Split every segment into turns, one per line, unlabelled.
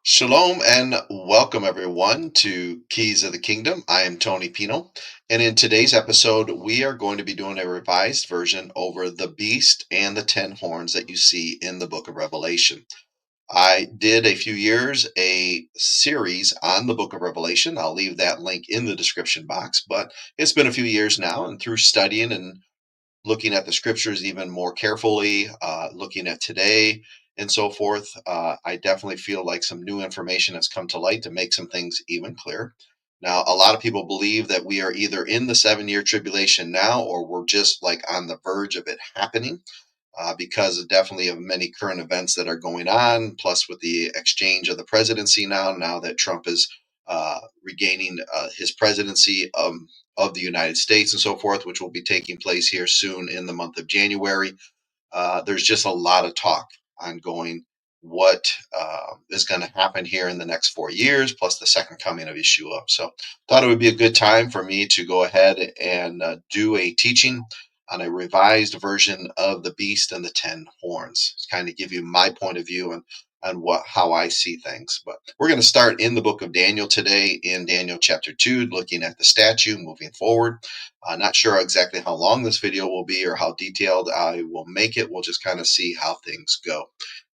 Shalom and welcome everyone to Keys of the Kingdom. I am Tony Pino, and in today's episode, we are going to be doing a revised version over the beast and the 10 horns that you see in the book of Revelation. I did a few years a series on the book of Revelation. I'll leave that link in the description box, but it's been a few years now, and through studying and looking at the scriptures even more carefully, looking at today and so forth, I definitely feel like some new information has come to light to make some things even clearer. Now, a lot of people believe that we are either in the 7 year tribulation now or we're just like on the verge of it happening. Because definitely of many current events that are going on, plus with the exchange of the presidency now that Trump is regaining his presidency of the United States and so forth, which will be taking place here soon in the month of January. There's just a lot of talk ongoing what is going to happen here in the next 4 years, plus the second coming of Yeshua. So, thought it would be a good time for me to go ahead and do a teaching on a revised version of the Beast and the 10 Horns. To kind of give you my point of view and on how I see things. But we're going to start in the book of Daniel today, in Daniel chapter 2, looking at the statue moving forward. Not sure exactly how long this video will be or how detailed I will make it. We'll just kind of see how things go.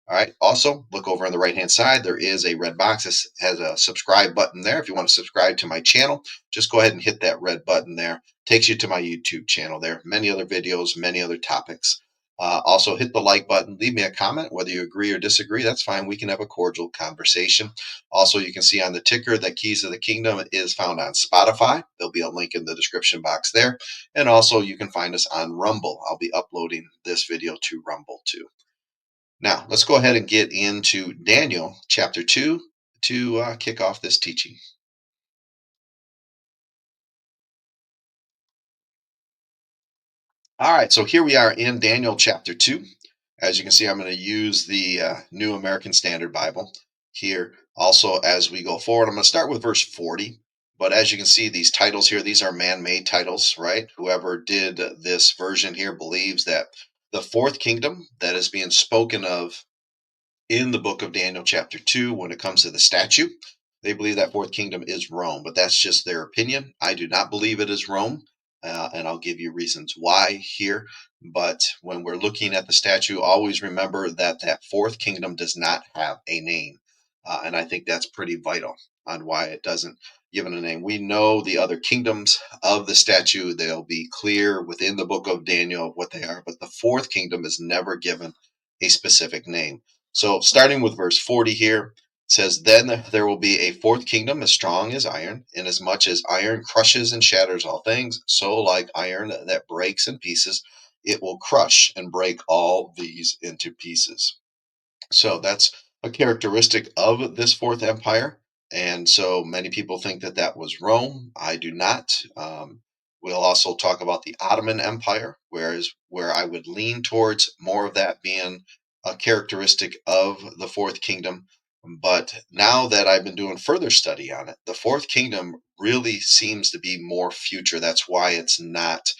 All right. Also, look over on the right hand side. There is a red box that has a subscribe button there. If you want to subscribe to my channel, just go ahead and hit that red button there. Takes you to my YouTube channel there. Many other videos, many other topics. Also, hit the like button. Leave me a comment, whether you agree or disagree. That's fine. We can have a cordial conversation. Also, you can see on the ticker that Keys of the Kingdom is found on Spotify. There'll be a link in the description box there. And also, you can find us on Rumble. I'll be uploading this video to Rumble too. Now, let's go ahead and get into Daniel chapter 2 to kick off this teaching. All right, so here we are in Daniel chapter 2. As you can see, I'm going to use the New American Standard Bible here. Also, as we go forward, I'm going to start with verse 40. But as you can see, these titles here, these are man-made titles, right? Whoever did this version here believes that the fourth kingdom that is being spoken of in the book of Daniel, chapter 2, when it comes to the statue. They believe that fourth kingdom is Rome, but that's just their opinion. I do not believe it is Rome, and I'll give you reasons why here. But when we're looking at the statue, always remember that that fourth kingdom does not have a name. And I think that's pretty vital on why it doesn't give it a name. We know the other kingdoms of the statue, they'll be clear within the book of Daniel what they are, but the fourth kingdom is never given a specific name. So, starting with verse 40 here, it says, Then there will be a fourth kingdom as strong as iron, inasmuch as iron crushes and shatters all things, so like iron that breaks in pieces, it will crush and break all these into pieces. So that's a characteristic of this fourth empire. And so many people think that that was Rome. I do not. We'll also talk about the Ottoman Empire, where I would lean towards more of that being a characteristic of the fourth kingdom. But now that I've been doing further study on it, the fourth kingdom really seems to be more future. That's why it's not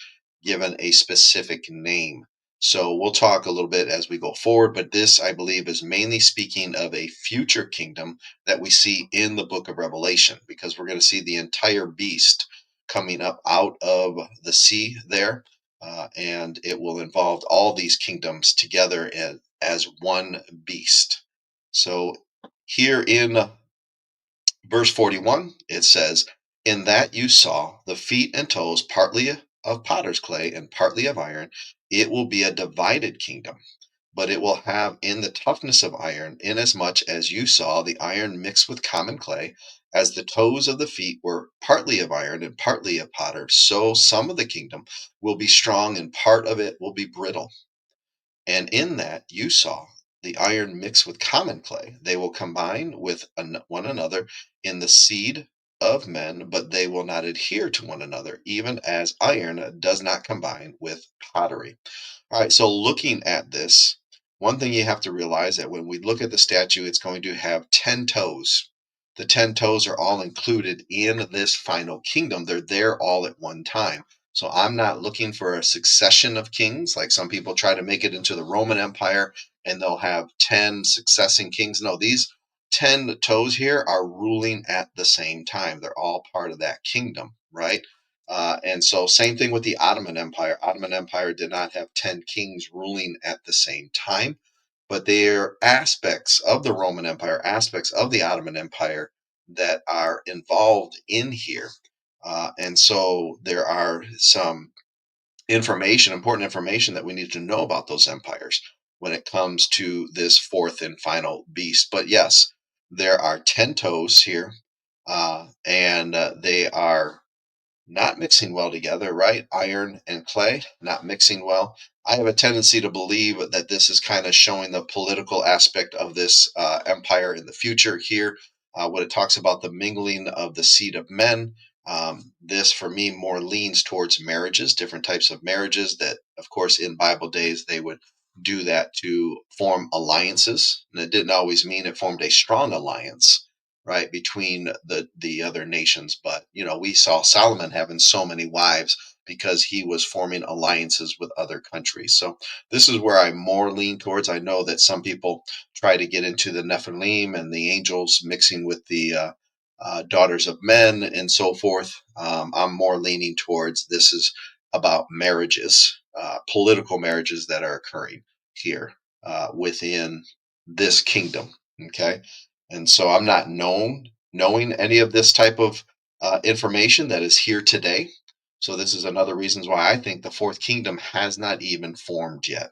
given a specific name. So we'll talk a little bit as we go forward, but this, I believe, is mainly speaking of a future kingdom that we see in the book of Revelation, because we're going to see the entire beast coming up out of the sea there, and it will involve all these kingdoms together as one beast. So here in verse 41, it says, In that you saw the feet and toes partly of potter's clay and partly of iron, it will be a divided kingdom, but it will have in the toughness of iron, inasmuch as you saw the iron mixed with common clay, as the toes of the feet were partly of iron and partly of potter, so some of the kingdom will be strong and part of it will be brittle. And in that you saw the iron mixed with common clay. They will combine with one another in the seed of men, but they will not adhere to one another, even as iron does not combine with pottery. All right, so looking at this, one thing you have to realize that when we look at the statue, it's going to have 10 toes. The 10 toes are all included in this final kingdom. They're there all at one time. So I'm not looking for a succession of kings, like some people try to make it into the Roman Empire and they'll have 10 succeeding kings. No, these 10 toes here are ruling at the same time. They're all part of that kingdom, right? And so, same thing with the Ottoman Empire. Ottoman Empire did not have 10 kings ruling at the same time, but they're aspects of the Roman Empire, aspects of the Ottoman Empire that are involved in here. And so, there are some important information that we need to know about those empires when it comes to this fourth and final beast. But yes, there are 10 toes here, and they are not mixing well together, right? Iron and clay not mixing well. I have a tendency to believe that this is kind of showing the political aspect of this empire in the future here. When it talks about the mingling of the seed of men, this for me more leans towards marriages, different types of marriages that, of course, in Bible days, they would do that to form alliances. And it didn't always mean it formed a strong alliance, right, between the other nations. But we saw Solomon having so many wives because he was forming alliances with other countries. So this is where I more lean towards. I know that some people try to get into the Nephilim and the angels mixing with the daughters of men and so forth. I'm more leaning towards this is about marriages, political marriages that are occurring here within this kingdom. Okay. And so I'm not knowing any of this type of information that is here today. So this is another reasons why I think the fourth kingdom has not even formed yet.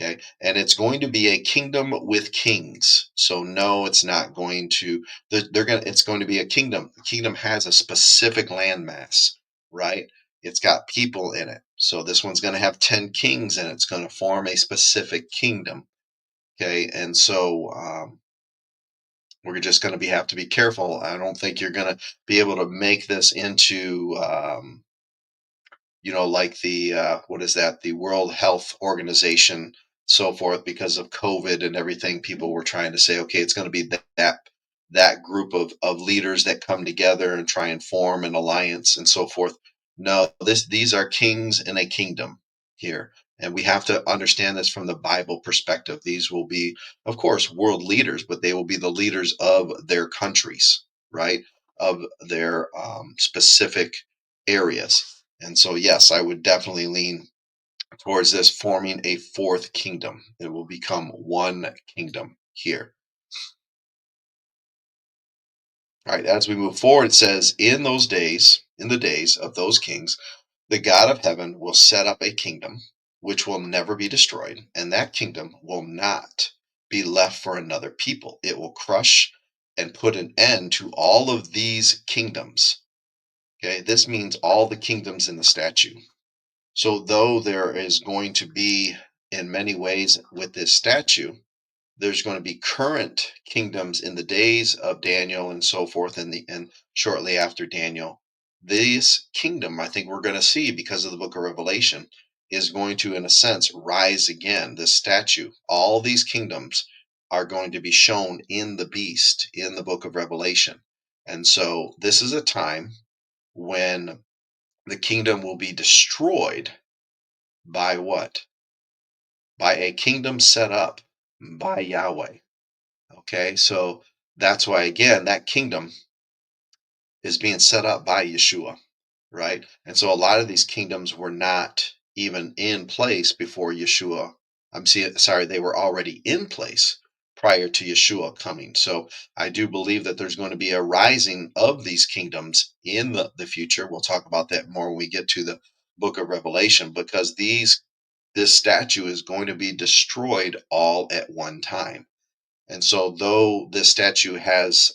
Okay, and it's going to be a kingdom with kings. So no, it's not going to. They're going. It's going to be a kingdom. The kingdom has a specific landmass, right? It's got people in it. So this one's going to have 10 kings, and it's going to form a specific kingdom. Okay, and so we're just going to have to be careful. I don't think you're going to be able to make this into like the what is that? The World Health Organization, so forth, because of COVID and everything. People were trying to say, okay, it's going to be that group of leaders that come together and try and form an alliance and so forth. No, these are kings in a kingdom here. And we have to understand this from the Bible perspective. These will be, of course, world leaders, but they will be the leaders of their countries, right? Of their specific areas. And so, yes, I would definitely lean towards this forming a fourth kingdom. It will become one kingdom here. All right, as we move forward, it says, in the days of those kings, the God of heaven will set up a kingdom which will never be destroyed, and that kingdom will not be left for another people. It will crush and put an end to all of these kingdoms. Okay, this means all the kingdoms in the statue. So, though there is going to be, in many ways, with this statue, there's going to be current kingdoms in the days of Daniel and so forth, and shortly after Daniel. This kingdom, I think we're going to see because of the book of Revelation, is going to, in a sense, rise again. This statue, all these kingdoms are going to be shown in the beast in the book of Revelation. And so, this is a time when the kingdom will be destroyed by what? By a kingdom set up by Yahweh. Okay, so that's why, again, that kingdom is being set up by Yeshua, right? And so a lot of these kingdoms were not even in place before Yeshua. Sorry, they were already in place prior to Yeshua coming. So I do believe that there's going to be a rising of these kingdoms in the future. We'll talk about that more when we get to the book of Revelation, because this statue is going to be destroyed all at one time. And so, though this statue has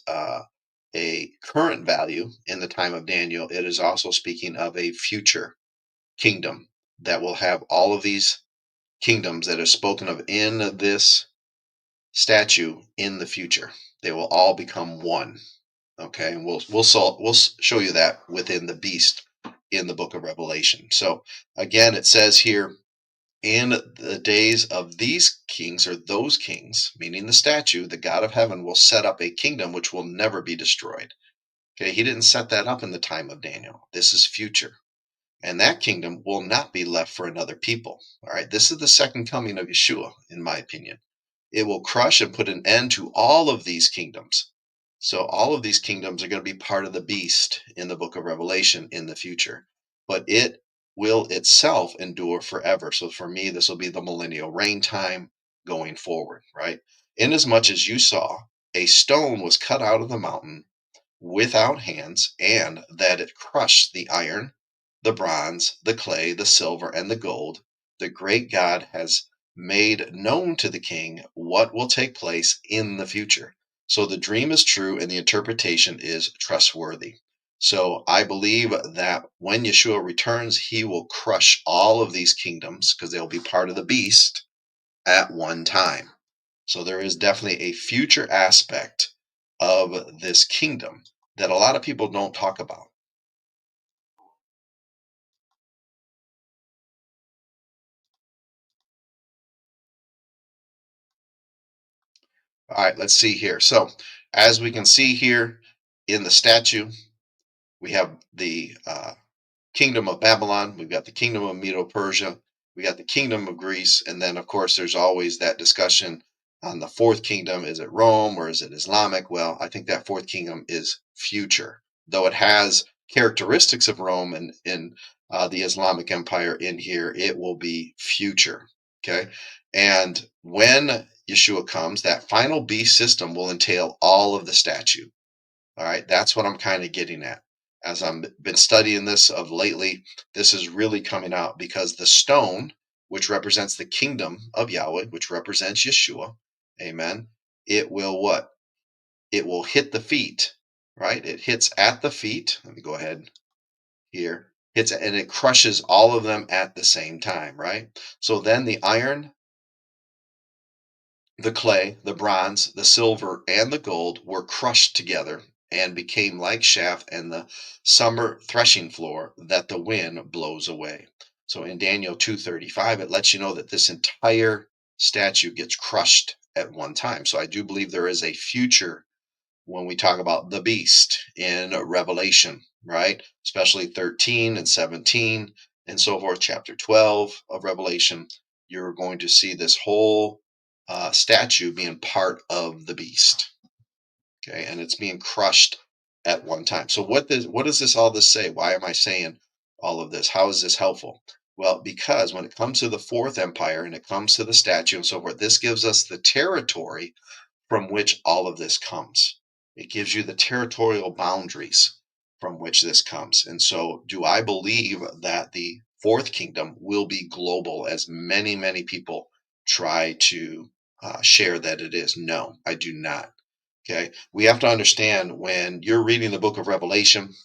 a current value in the time of Daniel, it is also speaking of a future kingdom that will have all of these kingdoms that are spoken of in this statue in the future. They will all become one. Okay, and we'll show you that within the beast in the book of Revelation. So again, it says here, in the days of these kings, or those kings, meaning the statue, the God of heaven will set up a kingdom which will never be destroyed. Okay, he didn't set that up in the time of Daniel. This is future. And that kingdom will not be left for another people. All right, this is the second coming of Yeshua, in my opinion. It will crush and put an end to all of these kingdoms. So all of these kingdoms are going to be part of the beast in the book of Revelation in the future. But it will itself endure forever. So for me, this will be the millennial reign time going forward, right? Inasmuch as you saw a stone was cut out of the mountain without hands, and that it crushed the iron, the bronze, the clay, the silver, and the gold, the great God has made known to the king what will take place in the future. So the dream is true and the interpretation is trustworthy. So I believe that when Yeshua returns, he will crush all of these kingdoms because they'll be part of the beast at one time. So there is definitely a future aspect of this kingdom that a lot of people don't talk about. All right, let's see here. So, as we can see here in the statue, we have the kingdom of Babylon, we've got the kingdom of Medo Persia, we got the kingdom of Greece, and then, of course, there's always that discussion on the fourth kingdom. Is it Rome or is it Islamic? Well, I think that fourth kingdom is future, though it has characteristics of Rome and in the Islamic Empire in here, it will be future. Okay. And when Yeshua comes, that final beast system will entail all of the statue. All right, that's what I'm kind of getting at. As I've been studying this of lately, this is really coming out because the stone, which represents the kingdom of Yahweh, which represents Yeshua, amen, it will what? It will hit the feet, right? It hits at the feet. Let me go ahead here. Hits and it crushes all of them at the same time, right? So then the iron, the clay, the bronze, the silver, and the gold were crushed together and became like chaff and the summer threshing floor that the wind blows away. So in Daniel 2:35, it lets you know that this entire statue gets crushed at one time. So I do believe there is a future when we talk about the beast in Revelation, right? Especially 13 and 17 and so forth, chapter 12 of Revelation, you're going to see this whole statue being part of the beast. Okay, and it's being crushed at one time. So what does this all this say? Why am I saying all of this? How is this helpful? Well, because when it comes to the fourth empire and it comes to the statue and so forth, this gives us the territory from which all of this comes. It gives you the territorial boundaries from which this comes. And so, do I believe that the fourth kingdom will be global as many, many people try to share that it is? No, I do not. Okay. We have to understand when you're reading the book of Revelation,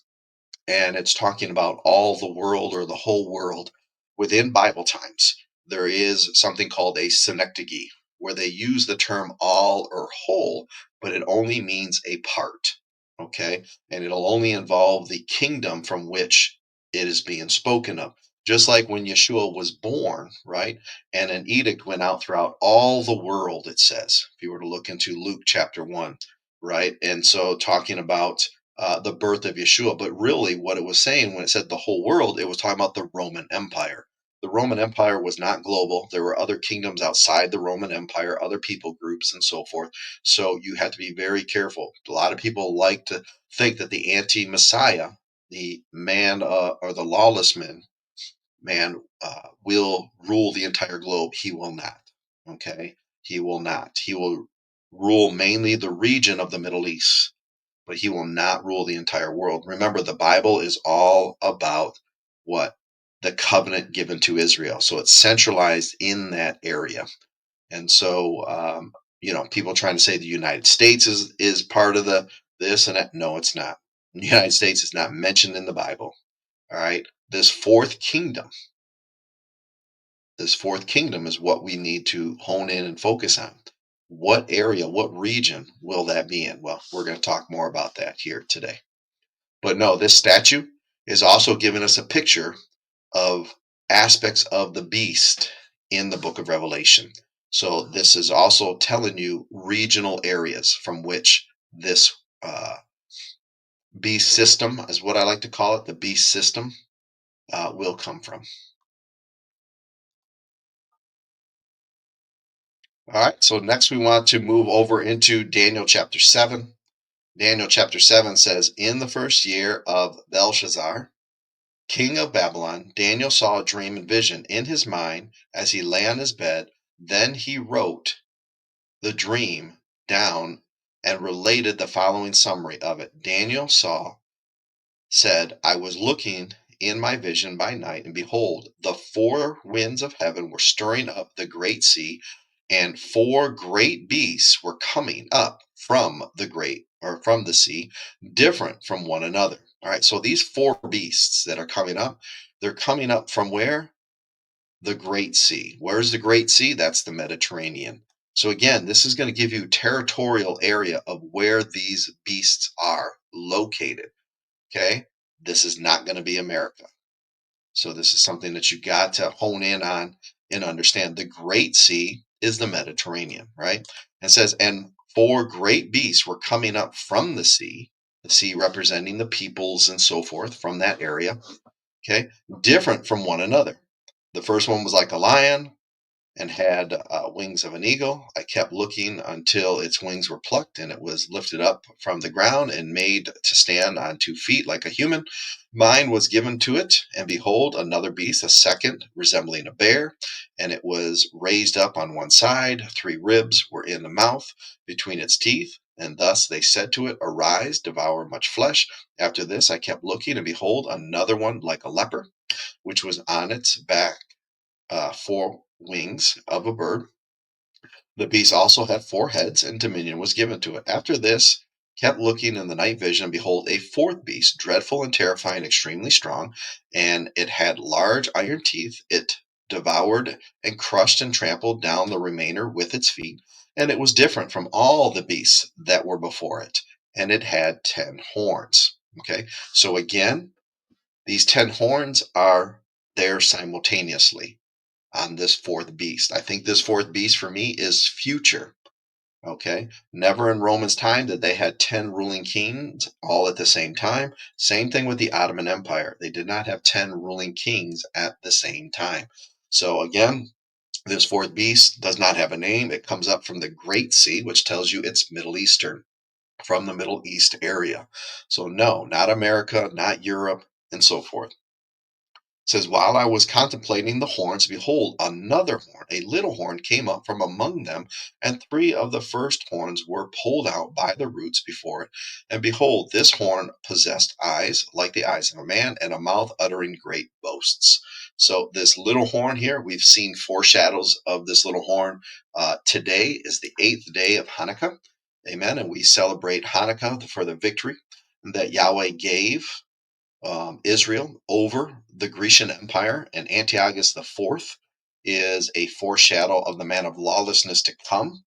and it's talking about all the world or the whole world within Bible times. There is something called a synecdoche, where they use the term all or whole, but it only means a part. Okay. And it'll only involve the kingdom from which it is being spoken of. Just like when Yeshua was born, right? And an edict went out throughout all the world, it says, if you were to look into Luke chapter 1, right? And so talking about the birth of Yeshua. But really, what it was saying when it said the whole world, it was talking about the Roman Empire. The Roman Empire was not global. There were other kingdoms outside the Roman Empire, other people groups, and so forth. So you have to be very careful. A lot of people like to think that the anti Messiah, the man or the lawless man, will rule the entire globe. He will not. Okay? He will not. He will rule mainly the region of the Middle East, but he will not rule the entire world. Remember, the Bible is all about what? The covenant given to Israel. So it's centralized in that area. And so, people trying to say the United States is part of the this and that. No, it's not. The United States is not mentioned in the Bible. All right. This fourth kingdom is what we need to hone in and focus on. What area, what region will that be in? Well, we're going to talk more about that here today. But no, this statue is also giving us a picture of aspects of the beast in the book of Revelation. So this is also telling you regional areas from which this beast system, is what I like to call it, the beast system, will come from. All right, so next we want to move over into Daniel chapter 7. Daniel chapter 7 says, in the first year of Belshazzar, king of Babylon, Daniel saw a dream and vision in his mind as he lay on his bed. Then he wrote the dream down and related the following summary of it. Daniel said, I was looking in my vision by night, and behold, the four winds of heaven were stirring up the great sea, and four great beasts were coming up from the sea, different from one another. All right, so these four beasts that are coming up, they're coming up from where? The Great Sea. Where's the Great Sea? That's the Mediterranean. So again, this is going to give you territorial area of where these beasts are located. Okay, this is not going to be America. So this is something that you got to hone in on and understand. The Great Sea is the Mediterranean, right? And it says, and four great beasts were coming up from the sea representing the peoples and so forth from that area, okay, different from one another. The first one was like a lion and had wings of an eagle. I kept looking until its wings were plucked and it was lifted up from the ground and made to stand on 2 feet like a human. Mine was given to it, and behold, another beast, a second, resembling a bear, and it was raised up on one side. 3 ribs were in the mouth between its teeth. And thus they said to it, arise, devour much flesh. After this I kept looking, and behold, another one like a leopard, which was on its back 4 wings of a bird. The beast also had 4 heads, and dominion was given to it. After this, kept looking in the night vision, and behold, a fourth beast, dreadful and terrifying, extremely strong, and it had large iron teeth. It devoured and crushed and trampled down the remainder with its feet, and it was different from all the beasts that were before it, and it had 10 horns. Okay, so again, these 10 horns are there simultaneously on this fourth beast. I think this fourth beast for me is future. Okay. Never in Romans' time did they had 10 ruling kings all at the same time. Same thing with the Ottoman Empire. They did not have 10 ruling kings at the same time. So again, this fourth beast does not have a name. It comes up from the Great Sea, which tells you it's Middle Eastern, from the Middle East area. So no, not America, not Europe, and so forth. Says, while I was contemplating the horns, behold, another horn, a little horn, came up from among them, and 3 of the first horns were pulled out by the roots before it. And behold, this horn possessed eyes like the eyes of a man, and a mouth uttering great boasts. So this little horn here, we've seen foreshadows of this little horn. Today is the 8th day of Hanukkah. Amen. And we celebrate Hanukkah for the victory that Yahweh gave Israel over the Grecian Empire, and Antiochus IV is a foreshadow of the man of lawlessness to come.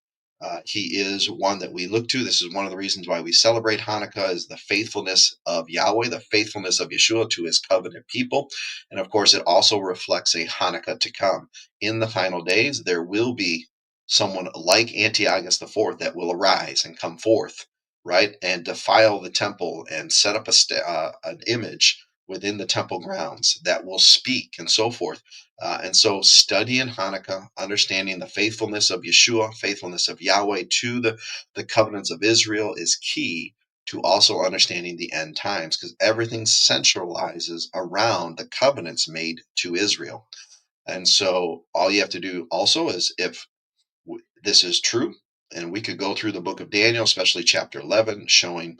He is one that we look to. This is one of the reasons why we celebrate Hanukkah, is the faithfulness of Yahweh, the faithfulness of Yeshua to his covenant people. And of course, it also reflects a Hanukkah to come. In the final days, there will be someone like Antiochus IV that will arise and come forth, right, and defile the temple and set up an image within the temple grounds that will speak and so forth. And so studying Hanukkah, understanding the faithfulness of Yeshua, faithfulness of Yahweh to the covenants of Israel is key to also understanding the end times, because everything centralizes around the covenants made to Israel. And so all you have to do also is, if this is true, and we could go through the book of Daniel, especially chapter 11, showing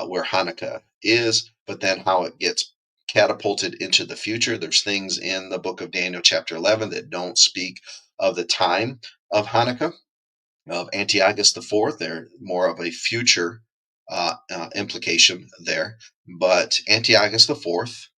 where Hanukkah is, but then how it gets catapulted into the future. There's things in the book of Daniel, chapter 11, that don't speak of the time of Hanukkah, of Antiochus IV. They're more of a future implication there. But Antiochus IV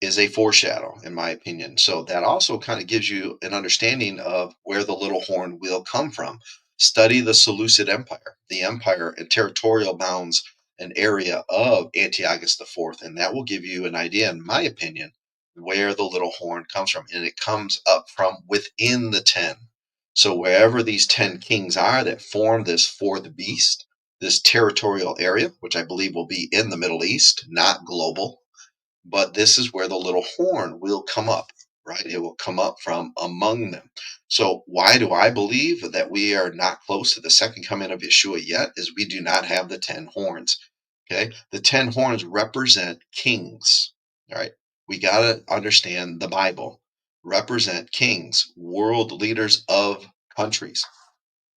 is a foreshadow, in my opinion. So that also kind of gives you an understanding of where the little horn will come from. Study the Seleucid Empire, the empire and territorial bounds and area of Antiochus IV, and that will give you an idea, in my opinion, where the little horn comes from. And it comes up from within the 10. So wherever these 10 kings are that form this fourth beast, this territorial area, which I believe will be in the Middle East, not global, but this is where the little horn will come up. right? It will come up from among them. So why do I believe that we are not close to the second coming of Yeshua yet? Is we do not have the 10 horns. Okay. The 10 horns represent kings. All right. We got to understand the Bible represent kings, world leaders of countries.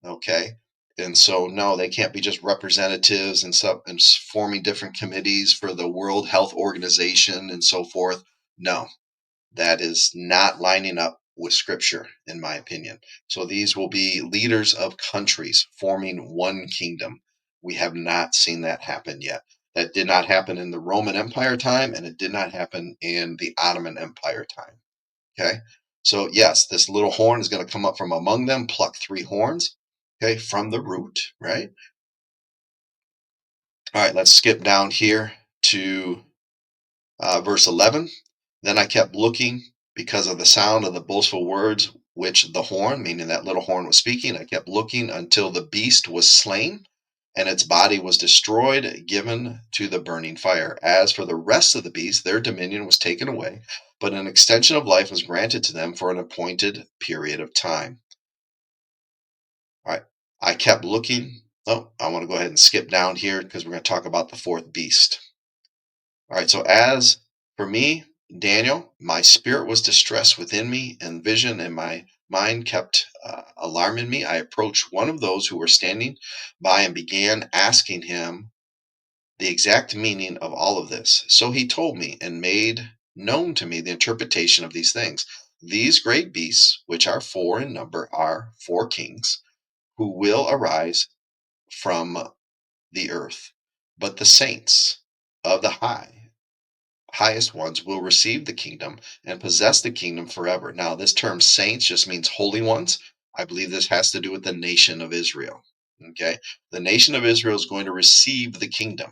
Okay. And so, no, they can't be just representatives and stuff and forming different committees for the World Health Organization and so forth. No, that is not lining up with scripture, in my opinion. So these will be leaders of countries forming one kingdom. We have not seen that happen yet. That did not happen in the Roman Empire time, and it did not happen in the Ottoman Empire time. Okay. So, yes, this little horn is going to come up from among them, pluck 3 horns, okay, from the root, right? All right, let's skip down here to verse 11. Then I kept looking because of the sound of the boastful words which the horn, meaning that little horn, was speaking. I kept looking until the beast was slain and its body was destroyed, given to the burning fire. As for the rest of the beasts, their dominion was taken away, but an extension of life was granted to them for an appointed period of time. All right. I kept looking. Oh, I want to go ahead and skip down here because we're going to talk about the fourth beast. All right, so as for me, Daniel, my spirit was distressed within me, and vision and my mind kept alarming me. I approached one of those who were standing by and began asking him the exact meaning of all of this. So he told me and made known to me the interpretation of these things. These great beasts, which are 4 in number, are 4 kings who will arise from the earth. But the saints of the highest ones will receive the kingdom and possess the kingdom forever. Now, this term saints just means holy ones. I believe this has to do with the nation of Israel. Okay. The nation of Israel is going to receive the kingdom,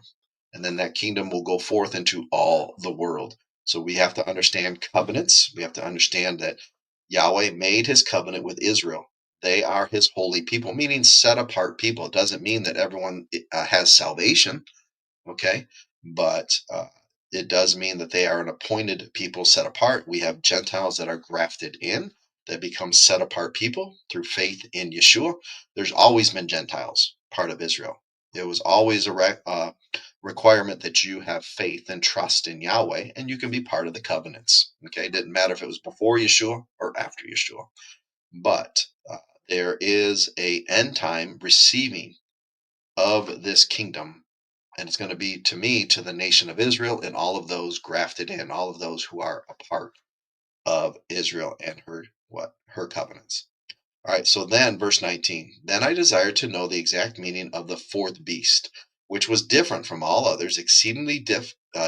and then that kingdom will go forth into all the world. So we have to understand covenants. We have to understand that Yahweh made his covenant with Israel. They are his holy people, meaning set apart people. It doesn't mean that everyone has salvation. Okay. But it does mean that they are an appointed people set apart. We have Gentiles that are grafted in, that become set apart people through faith in Yeshua. There's always been Gentiles part of Israel. It was always a requirement that you have faith and trust in Yahweh, and you can be part of the covenants. Okay, it didn't matter if it was before Yeshua or after Yeshua. But there is a end time receiving of this kingdom, and it's going to be, to me, to the nation of Israel and all of those grafted in, all of those who are a part of Israel and her covenants. All right, so then verse 19. Then I desired to know the exact meaning of the fourth beast, which was different from all others, exceedingly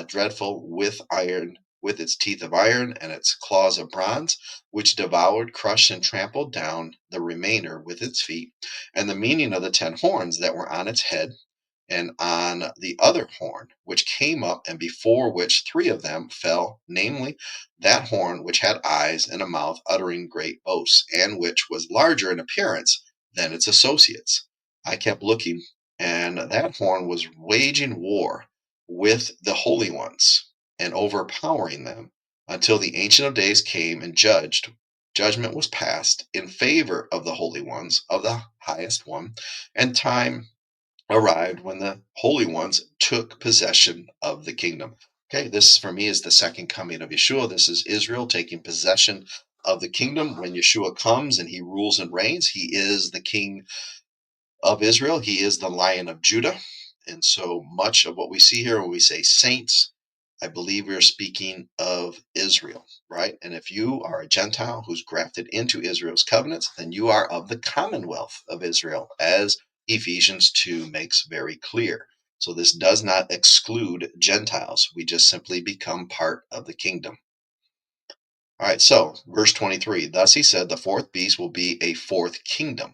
dreadful, with its teeth of iron and its claws of bronze, which devoured, crushed, and trampled down the remainder with its feet, and the meaning of the 10 horns that were on its head and on the other horn, which came up, and before which 3 of them fell, namely, that horn which had eyes and a mouth uttering great boasts, and which was larger in appearance than its associates. I kept looking, and that horn was waging war with the holy ones and overpowering them until the Ancient of Days came and judged. Judgment was passed in favor of the holy ones of the highest one, and time arrived when the holy ones took possession of the kingdom. Okay, this for me is the second coming of Yeshua. This is Israel taking possession of the kingdom. When Yeshua comes and he rules and reigns, he is the king of Israel. He is the Lion of Judah. And so much of what we see here when we say saints, I believe we are speaking of Israel, right? And if you are a Gentile who's grafted into Israel's covenants, then you are of the commonwealth of Israel, as Ephesians 2 makes very clear. So this does not exclude Gentiles. We just simply become part of the kingdom. All right, so verse 23, thus he said, the fourth beast will be a fourth kingdom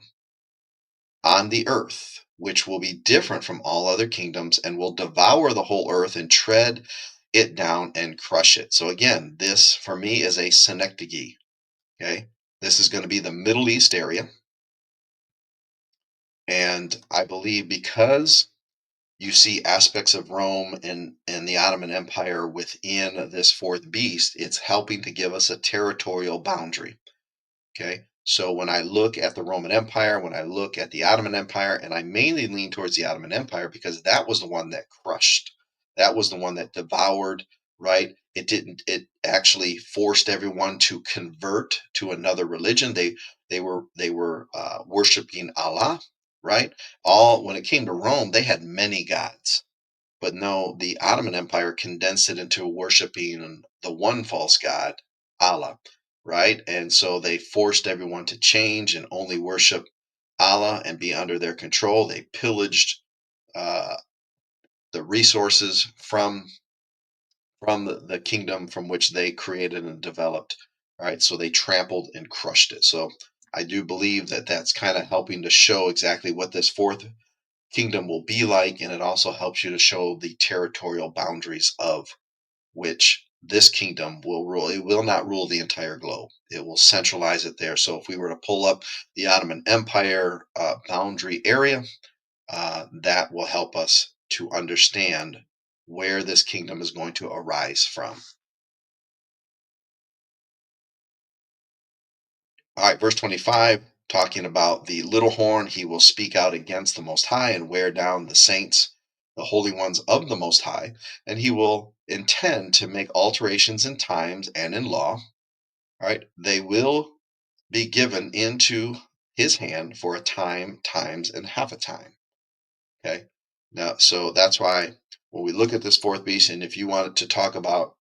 on the earth, which will be different from all other kingdoms and will devour the whole earth and tread it down and crush it. So again, this for me is a synecdoche. Okay, this is going to be the Middle East area, and I believe because you see aspects of Rome and the Ottoman Empire within this fourth beast. It's helping to give us a territorial boundary. Okay. So when I look at the Roman Empire, when I look at the Ottoman Empire, and I mainly lean towards the Ottoman Empire because that was the one that crushed, that was the one that devoured, right? It actually forced everyone to convert to another religion. They were worshiping Allah, right? All when it came to Rome, they had many gods. But no, the Ottoman Empire condensed it into worshiping the one false god, Allah, right? And so they forced everyone to change and only worship Allah and be under their control. They pillaged uh, the resources from the kingdom from which they created and developed. Right, so they trampled and crushed it. So I do believe that that's kind of helping to show exactly what this fourth kingdom will be like, and it also helps you to show the territorial boundaries of which this kingdom will rule. It will not rule the entire globe. It will centralize it there. So if we were to pull up the Ottoman Empire boundary area, that will help us to understand where this kingdom is going to arise from. All right, verse 25, talking about the little horn, he will speak out against the Most High and wear down the saints, the holy ones of the Most High, and he will intend to make alterations in times and in law. All right, they will be given into his hand for a time, times, and half a time. Okay, now, so that's why when we look at this fourth beast, and if you wanted to talk about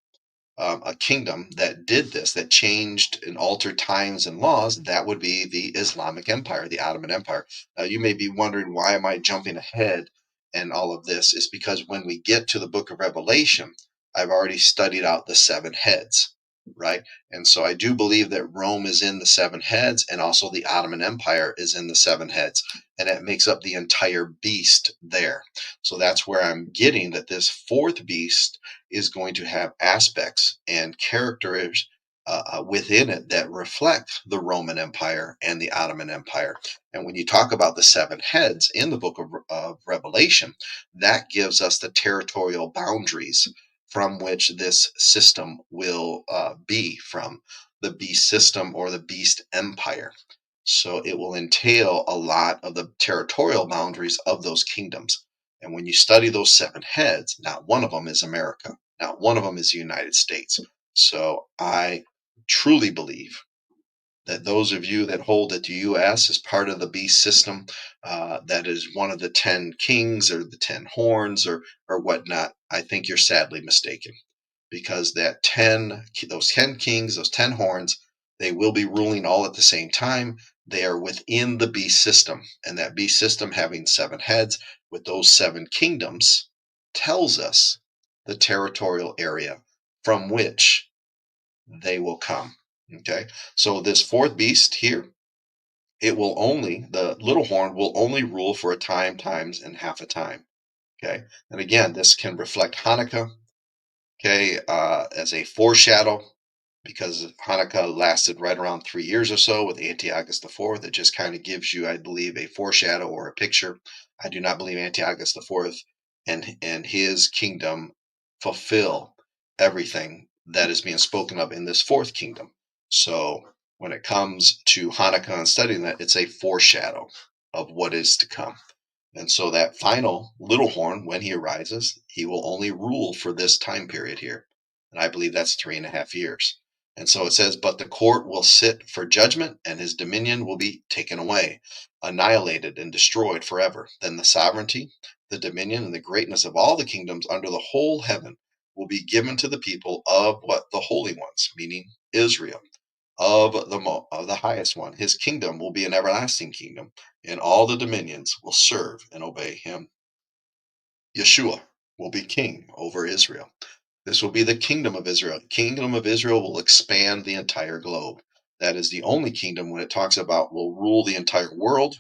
a kingdom that did this, that changed and altered times and laws, that would be the Islamic Empire, the Ottoman Empire. Now, you may be wondering, why am I jumping ahead? And all of this is because when we get to the book of Revelation, I've already studied out the seven heads, right? And so I do believe that Rome is in the seven heads, and also the Ottoman Empire is in the seven heads, and it makes up the entire beast there. So that's where I'm getting that this fourth beast is going to have aspects and characters within it that reflect the Roman Empire and the Ottoman Empire. And when you talk about the seven heads in the book of Revelation, that gives us the territorial boundaries from which this system will be from, the beast system or the beast empire. So it will entail a lot of the territorial boundaries of those kingdoms. And when you study those seven heads, not one of them is America. Not one of them is the United States. So I truly believe that those of you that hold that the U.S. is part of the beast system, that is one of the 10 kings or the 10 horns or whatnot, I think you're sadly mistaken, because those 10 kings, those 10 horns, they will be ruling all at the same time. They are within the beast system, and that beast system having seven heads with those seven kingdoms tells us the territorial area from which they will come. Okay, so this fourth beast here, the little horn will only rule for a time, times, and half a time. Okay, and again, this can reflect Hanukkah, okay, as a foreshadow, because Hanukkah lasted right around 3 years or so with Antiochus IV. It just kind of gives you, I believe, a foreshadow or a picture. I do not believe Antiochus IV and his kingdom fulfill everything that is being spoken of in this fourth kingdom. So when it comes to Hanukkah and studying that, it's a foreshadow of what is to come. And so that final little horn, when he arises, he will only rule for this time period here. And I believe that's 3.5 years. And so it says, but the court will sit for judgment, and his dominion will be taken away, annihilated, and destroyed forever. Then the sovereignty, the dominion, and the greatness of all the kingdoms under the whole heaven will be given to the people of what the holy ones, meaning Israel, of the highest one. His kingdom will be an everlasting kingdom, and all the dominions will serve and obey him. Yeshua will be king over Israel. This will be the kingdom of Israel. The kingdom of Israel will expand the entire globe. That is the only kingdom when it talks about will rule the entire world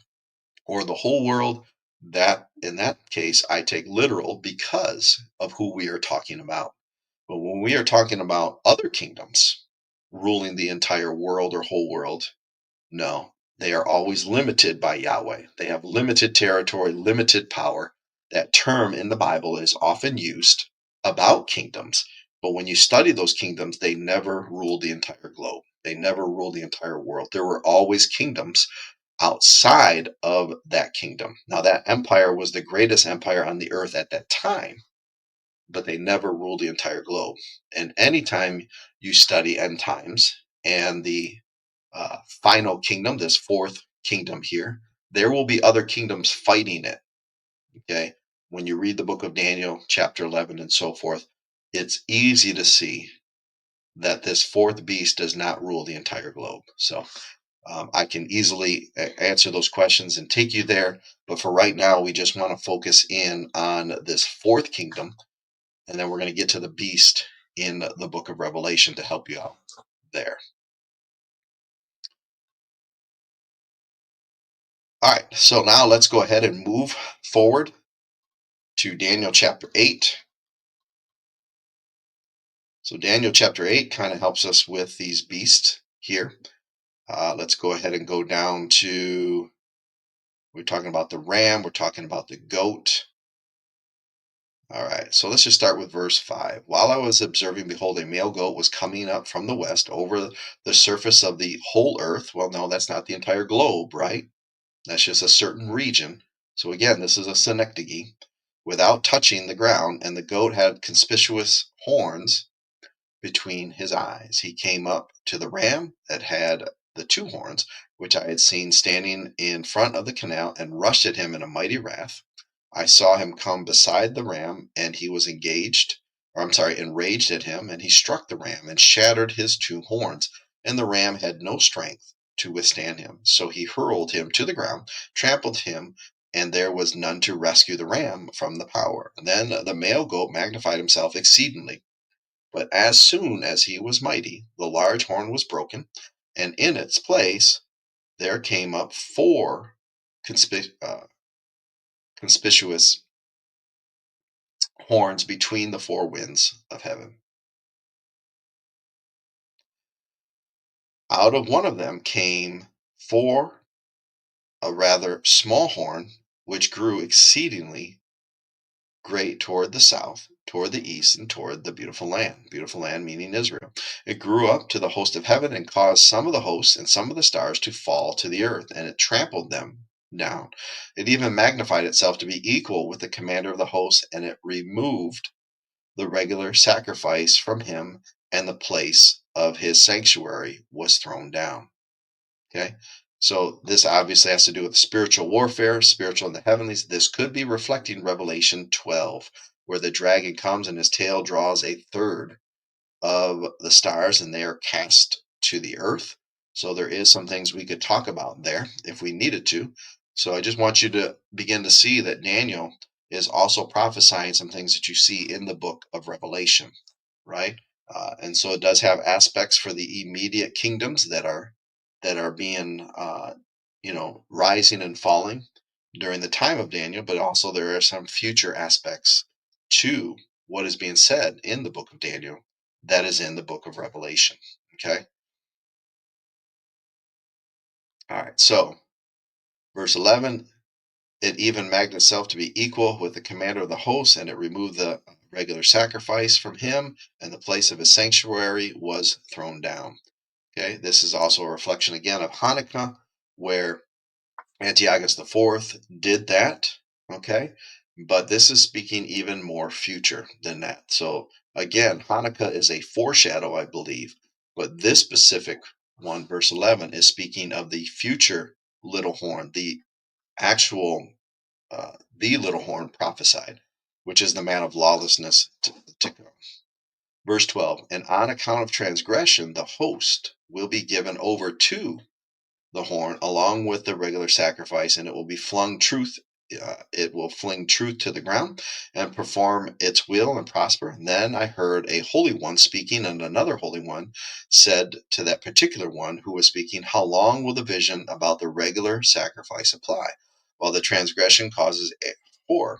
or the whole world. That in that case, I take literal because of who we are talking about. But when we are talking about other kingdoms ruling the entire world or whole world, no, they are always limited by Yahweh. They have limited territory, limited power. That term in the Bible is often used about kingdoms, but when you study those kingdoms, they never ruled the entire globe. They never ruled the entire world. There were always kingdoms outside of that kingdom. Now, that empire was the greatest empire on the earth at that time, but they never ruled the entire globe. And anytime you study end times and the final kingdom, this fourth kingdom here, there will be other kingdoms fighting it. Okay. When you read the book of Daniel, chapter 11, and so forth, it's easy to see that this fourth beast does not rule the entire globe. So I can easily answer those questions and take you there. But for right now, we just want to focus in on this fourth kingdom. And then we're going to get to the beast in the book of Revelation to help you out there. All right, so now let's go ahead and move forward to Daniel chapter 8. So Daniel chapter 8 kind of helps us with these beasts here. Let's go ahead and go down to, we're talking about the ram, we're talking about the goat. All right, so let's just start with verse 5. While I was observing, behold, a male goat was coming up from the west over the surface of the whole earth. Well, no, that's not the entire globe, right? That's just a certain region. So again, this is a synecdoche without touching the ground, and the goat had conspicuous horns between his eyes. He came up to the ram that had the two horns, which I had seen standing in front of the canal, and rushed at him in a mighty wrath. I saw him come beside the ram, and he was enraged at him, and he struck the ram and shattered his two horns, and the ram had no strength to withstand him. So he hurled him to the ground, trampled him, and there was none to rescue the ram from the power. Then the male goat magnified himself exceedingly. But as soon as he was mighty, the large horn was broken, and in its place there came up four conspicuous horns between the four winds of heaven. Out of one of them came four, a rather small horn, which grew exceedingly great toward the south, toward the east, and toward the beautiful land meaning Israel. It grew up to the host of heaven and caused some of the hosts and some of the stars to fall to the earth, and it trampled them down. It even magnified itself to be equal with the commander of the hosts, and it removed the regular sacrifice from him, and the place of his sanctuary was thrown down. Okay. So this obviously has to do with spiritual warfare, spiritual in the heavenlies. This could be reflecting Revelation 12, where the dragon comes and his tail draws a third of the stars and they are cast to the earth. So there is some things we could talk about there if we needed to. So I just want you to begin to see that Daniel is also prophesying some things that you see in the book of Revelation, right? And so it does have aspects for the immediate kingdoms that are being rising and falling during the time of Daniel, but also there are some future aspects to what is being said in the book of Daniel that is in the book of Revelation. Okay. All right. So verse 11, it even magnified itself to be equal with the commander of the host, and it removed the regular sacrifice from him, and the place of his sanctuary was thrown down. Okay. This is also a reflection again of Hanukkah, where Antiochus IV did that. Okay. But this is speaking even more future than that. So again, Hanukkah is a foreshadow, I believe, but this specific one, verse 11, is speaking of the future little horn, the actual, the little horn prophesied, which is the man of lawlessness to come. Verse 12, and on account of transgression, the host will be given over to the horn along with the regular sacrifice, and it will fling truth to the ground and perform its will and prosper. And then I heard a holy one speaking, and another holy one said to that particular one who was speaking, how long will the vision about the regular sacrifice apply, while the transgression causes a horror,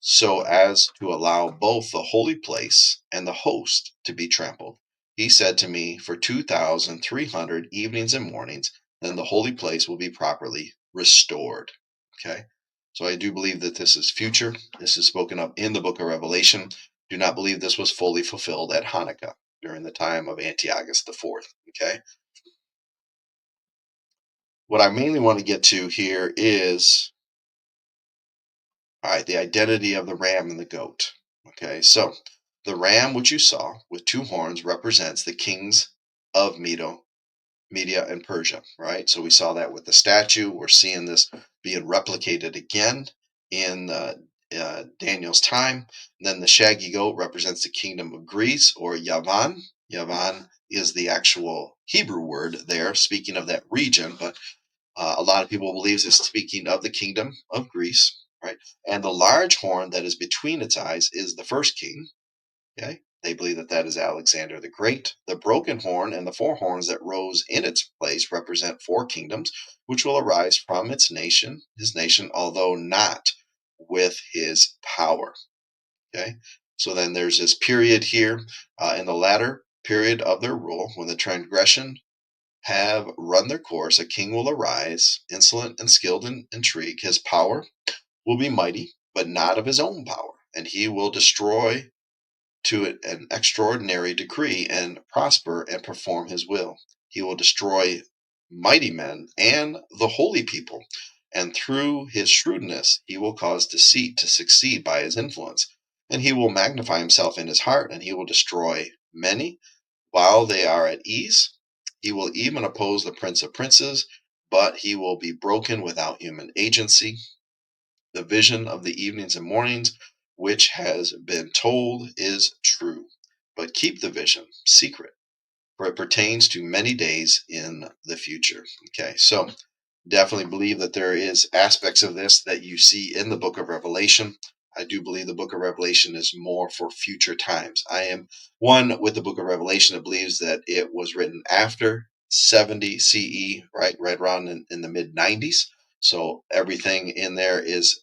so as to allow both the holy place and the host to be trampled? He said to me, for 2,300 evenings and mornings, then the holy place will be properly restored. Okay. So I do believe that this is future. This is spoken of in the book of Revelation. Do not believe this was fully fulfilled at Hanukkah during the time of Antiochus IV. Okay. What I mainly want to get to here is, all right, the identity of the ram and the goat. Okay, so the ram, which you saw with two horns, represents the kings of Media and Persia, right? So we saw that with the statue. We're seeing this being replicated again in Daniel's time. And then the shaggy goat represents the kingdom of Greece, or Yavan. Yavan is the actual Hebrew word there, speaking of that region, but a lot of people believe it's speaking of the kingdom of Greece, right? And the large horn that is between its eyes is the first king. Okay, they believe that that is Alexander the Great. The broken horn and the four horns that rose in its place represent four kingdoms, which will arise from his nation, although not with his power. Okay, so then there's this period here in the latter period of their rule when the transgression have run their course, a king will arise, insolent and skilled in intrigue. His power will be mighty, but not of his own power, and he will destroy to an extraordinary decree and prosper and perform his will. He will destroy mighty men and the holy people, and through his shrewdness he will cause deceit to succeed by his influence, and he will magnify himself in his heart, and he will destroy many while they are at ease. He will even oppose the prince of princes, but he will be broken without human agency. The vision of the evenings and mornings, which has been told, is true. But keep the vision secret, for it pertains to many days in the future. Okay, so definitely believe that there is aspects of this that you see in the book of Revelation. I do believe the book of Revelation is more for future times. I am one with the book of Revelation that believes that it was written after 70 CE, right around in the mid 90s. So everything in there is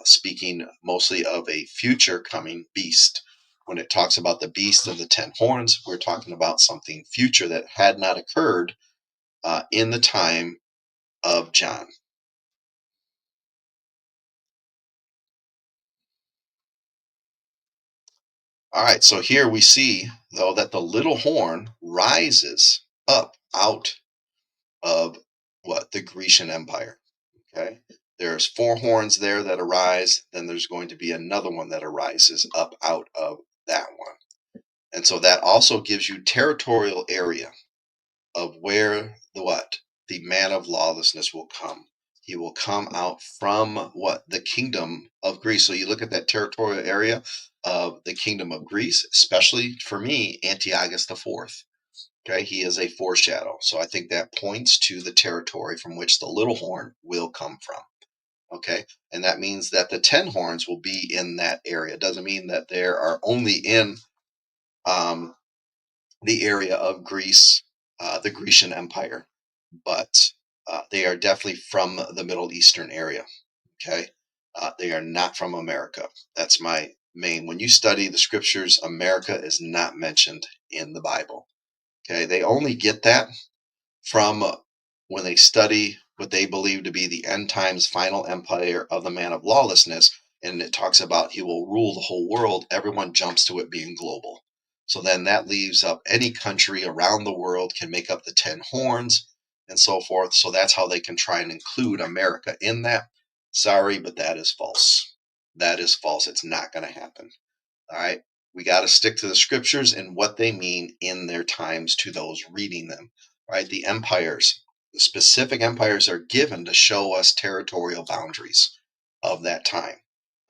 speaking mostly of a future coming beast. When it talks about the beast of the 10 horns, we're talking about something future that had not occurred in the time of John. All right, so here we see, though, that the little horn rises up out of what? The Grecian Empire. Okay, there's four horns there that arise, then there's going to be another one that arises up out of that one. And so that also gives you territorial area of where the what? The man of lawlessness will come. He will come out from what? The kingdom of Greece. So you look at that territorial area of the kingdom of Greece, especially for me, Antiochus the Fourth. Okay, he is a foreshadow. So I think that points to the territory from which the little horn will come from. Okay, and that means that the 10 horns will be in that area. It doesn't mean that there are only in um, the area of Greece, the Grecian Empire, but they are definitely from the Middle Eastern area. Okay, they are not from America. That's my main. When you study the scriptures, America is not mentioned in the Bible. Okay, they only get that from when they study what they believe to be the end times final empire of the man of lawlessness, and it talks about he will rule the whole world. Everyone jumps to it being global. So then that leaves up any country around the world can make up the 10 horns and so forth. So that's how they can try and include America in that. Sorry, but that is false. That is false. It's not going to happen. All right. We got to stick to the scriptures and what they mean in their times to those reading them. Right. The empires, the specific empires are given to show us territorial boundaries of that time.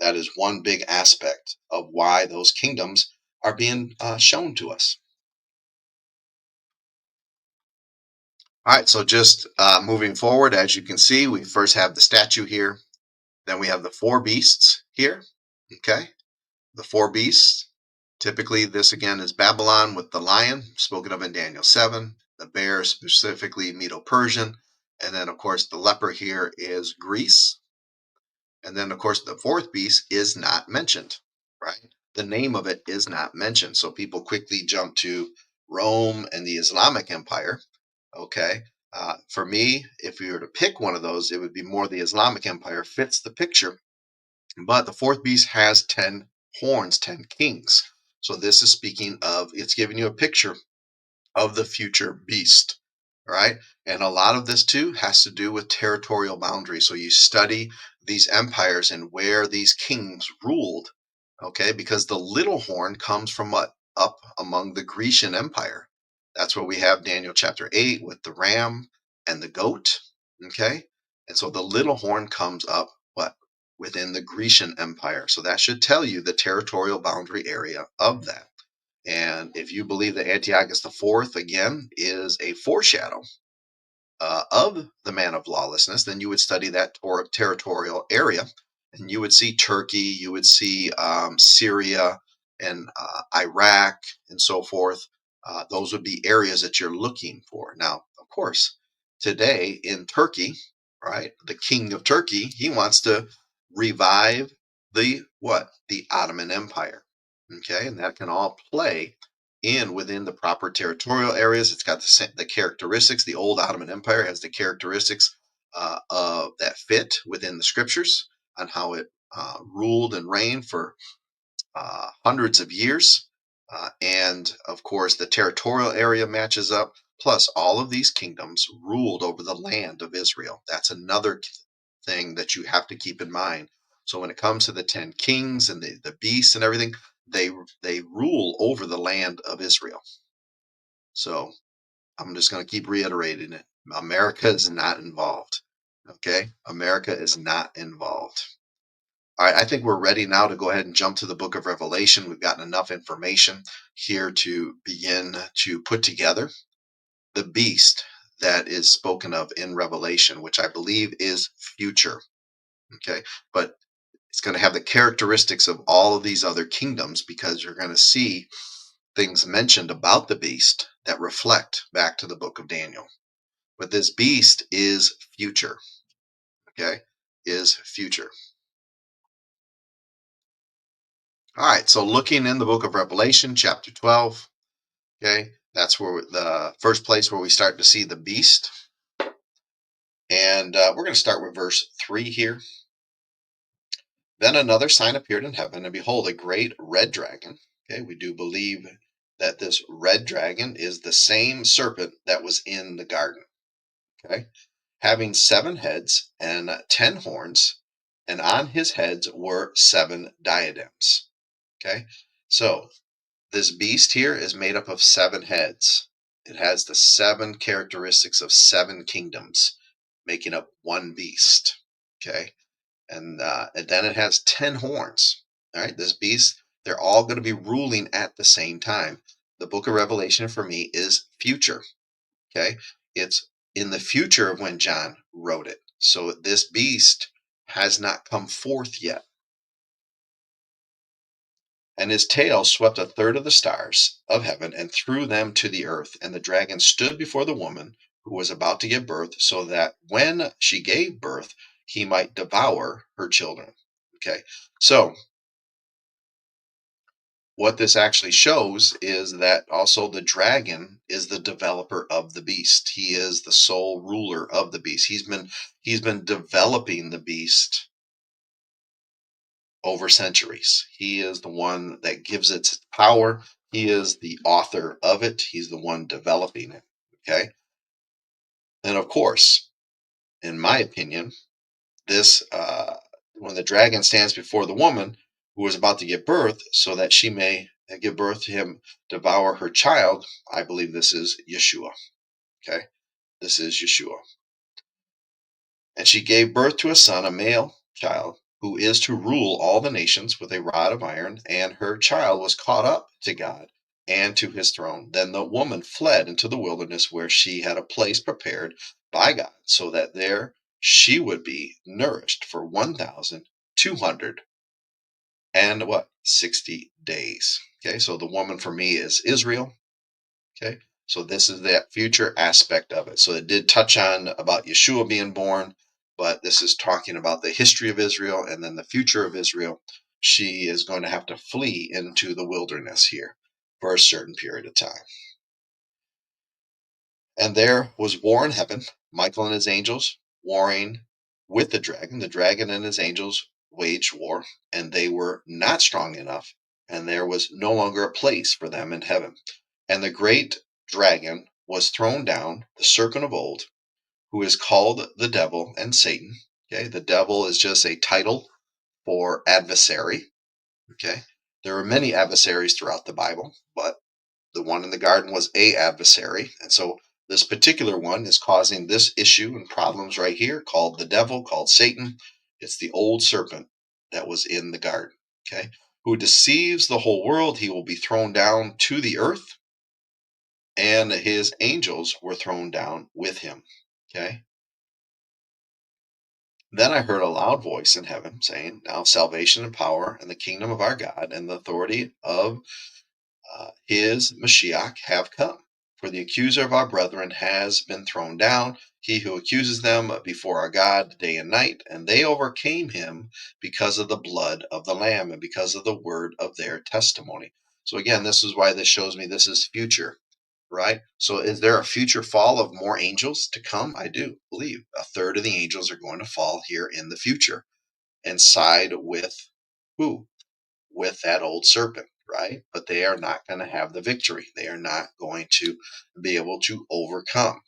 That is one big aspect of why those kingdoms are being shown to us. All right. So just moving forward, as you can see, we first have the statue here. Then we have the four beasts here. Okay. The four beasts. Typically, this again is Babylon with the lion, spoken of in Daniel 7, the bear, specifically Medo Persian, and then, of course, the leper here is Greece. And then, of course, the fourth beast is not mentioned, right? The name of it is not mentioned. So people quickly jump to Rome and the Islamic Empire, okay? For me, if we were to pick one of those, it would be more the Islamic Empire fits the picture. But the fourth beast has 10 horns, 10 kings. So this is speaking of, it's giving you a picture of the future beast. Right? And a lot of this too has to do with territorial boundaries. So you study these empires and where these kings ruled, okay? Because the little horn comes from what? Up among the Grecian Empire. That's where we have Daniel chapter 8 with the ram and the goat, okay? And so the little horn comes up what? Within the Grecian Empire. So that should tell you the territorial boundary area of that. And if you believe that Antiochus the Fourth, again, is a foreshadow of the man of lawlessness, then you would study that territorial area. And you would see Turkey, you would see Syria and Iraq and so forth. Those would be areas that you're looking for. Now, of course, today in Turkey, right, the king of Turkey, he wants to revive the what? The Ottoman Empire. Okay, and that can all play in within the proper territorial areas. It's got the characteristics. The old Ottoman Empire has the characteristics of that fit within the scriptures on how it ruled and reigned for hundreds of years. And of course, the territorial area matches up. Plus, all of these kingdoms ruled over the land of Israel. That's another thing that you have to keep in mind. So when it comes to the 10 kings and the beasts and everything, they they rule over the land of Israel. So I'm just going to keep reiterating it. America is not involved. Okay? America is not involved. All right, I think we're ready now to go ahead and jump to the book of Revelation. We've gotten enough information here to begin to put together the beast that is spoken of in Revelation, which I believe is future. Okay? But it's going to have the characteristics of all of these other kingdoms because you're going to see things mentioned about the beast that reflect back to the book of Daniel. But this beast is future. Okay? Is future. All right, so looking in the book of Revelation, chapter 12, okay, that's where the first place where we start to see the beast. And we're going to start with verse 3 here. Then another sign appeared in heaven, and behold, a great red dragon. Okay, we do believe that this red dragon is the same serpent that was in the garden. Okay, having 7 heads and 10 horns, and on his heads were 7 diadems. Okay, so this beast here is made up of 7 heads. It has the 7 characteristics of 7 kingdoms, making up one beast. Okay, and then it has 10 horns. All right, this beast, they're all going to be ruling at the same time. The book of Revelation for me is future. Okay, it's in the future of when John wrote it. So this beast has not come forth yet. And his tail swept a third of the stars of heaven and threw them to the earth. And the dragon stood before the woman who was about to give birth, so that when she gave birth, he might devour her children. Okay, so what this actually shows is that also the dragon is the developer of the beast. He is the sole ruler of the beast. He's been developing the beast over centuries. He is the one that gives it power. He is the author of it. He's the one developing it. Okay. And of course, in my opinion, this when the dragon stands before the woman who is about to give birth, so that she may give birth to him, devour her child, I believe this is Yeshua. Okay. This is Yeshua. And she gave birth to a son, a male child, who is to rule all the nations with a rod of iron, and her child was caught up to God and to his throne. Then the woman fled into the wilderness where she had a place prepared by God, so that there she would be nourished for 1,200 and what? 60 days. Okay, so the woman for me is Israel. Okay, so this is that future aspect of it. So it did touch on about Yeshua being born, but this is talking about the history of Israel and then the future of Israel. She is going to have to flee into the wilderness here for a certain period of time. And there was war in heaven, Michael and his angels warring with the dragon. The dragon and his angels waged war, and they were not strong enough, and there was no longer a place for them in heaven. And the great dragon was thrown down, the serpent of old, who is called the devil and Satan. Okay, the devil is just a title for adversary. Okay, there are many adversaries throughout the Bible, but the one in the garden was a adversary, and so this particular one is causing this issue and problems right here, called the devil, called Satan. It's the old serpent that was in the garden. Okay, who deceives the whole world. He will be thrown down to the earth, and his angels were thrown down with him. Okay. Then I heard a loud voice in heaven saying, now salvation and power and the kingdom of our God and the authority of his Mashiach have come. For the accuser of our brethren has been thrown down, he who accuses them before our God day and night, and they overcame him because of the blood of the Lamb and because of the word of their testimony. So again, this is why this shows me this is future, right? So is there a future fall of more angels to come? I do believe a third of the angels are going to fall here in the future and side with who? With that old serpent, right? But they are not going to have the victory. They are not going to be able to overcome.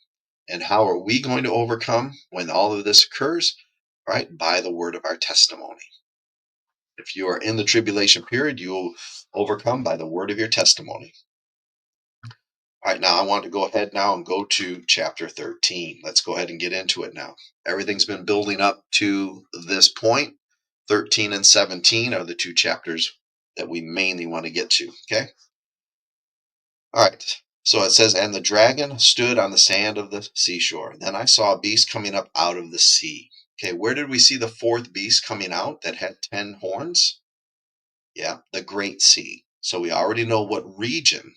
And how are we going to overcome when all of this occurs? Right? By the word of our testimony. If you are in the tribulation period, you will overcome by the word of your testimony. All right, now I want to go ahead now and go to chapter 13. Let's go ahead and get into it now. Everything's been building up to this point. 13 and 17 are the two chapters that we mainly want to get to, okay? All right. So it says, and the dragon stood on the sand of the seashore. Then I saw a beast coming up out of the sea. Okay, where did we see the fourth beast coming out that had 10 horns? Yeah, the Great Sea. So we already know what region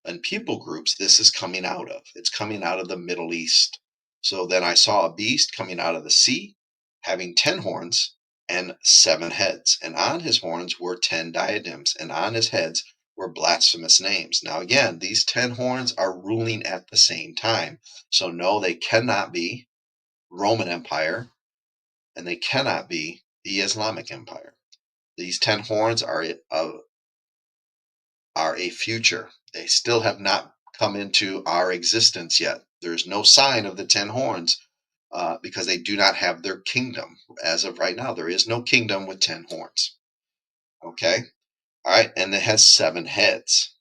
and people groups this is coming out of. It's coming out of the Middle East. So then I saw a beast coming out of the sea, having 10 horns and 7 heads. And on his horns were 10 diadems, and on his heads were blasphemous names. Now, again, these 10 horns are ruling at the same time. So, no, they cannot be Roman Empire, and they cannot be the Islamic Empire. These 10 horns are a future. They still have not come into our existence yet. There's no sign of the 10 horns because they do not have their kingdom. As of right now, there is no kingdom with 10 horns. Okay? All right, and it has 7 heads.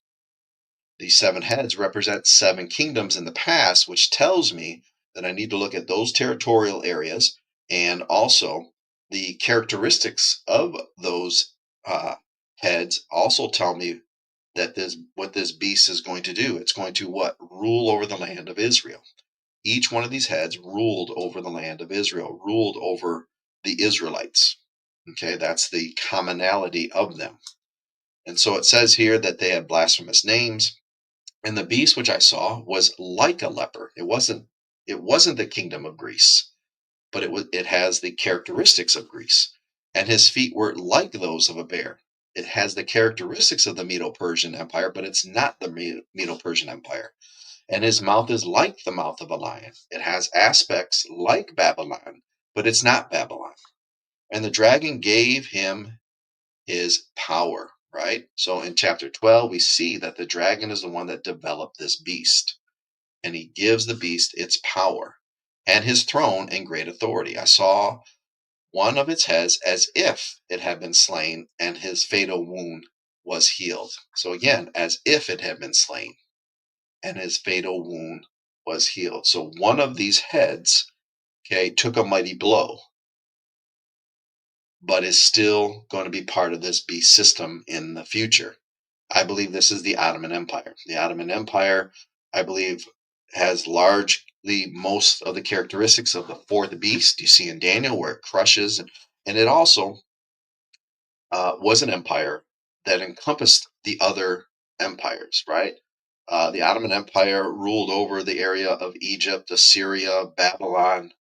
These 7 heads represent 7 kingdoms in the past, which tells me that I need to look at those territorial areas and also the characteristics of those heads also tell me that what this beast is going to do. It's going to what? Rule over the land of Israel. Each one of these heads ruled over the land of Israel, ruled over the Israelites. Okay, that's the commonality of them. And so it says here that they had blasphemous names. And the beast which I saw was like a leper. It wasn't the kingdom of Greece, but it has the characteristics of Greece. And his feet were like those of a bear. It has the characteristics of the Medo-Persian Empire, but it's not the Medo-Persian Empire. And his mouth is like the mouth of a lion. It has aspects like Babylon, but it's not Babylon. And the dragon gave him his power, right? So in chapter 12, we see that the dragon is the one that developed this beast. And he gives the beast its power and his throne and great authority. I saw one of its heads as if it had been slain, and his fatal wound was healed. So again, as if it had been slain, and his fatal wound was healed. So one of these heads, okay, took a mighty blow, but is still going to be part of this beast system in the future. I believe this is the Ottoman Empire. The Ottoman Empire, I believe, has largely most of the characteristics of the fourth beast you see in Daniel, where it crushes, and it also was an empire that encompassed the other empires, right? The Ottoman Empire ruled over the area of Egypt, Assyria, Babylon.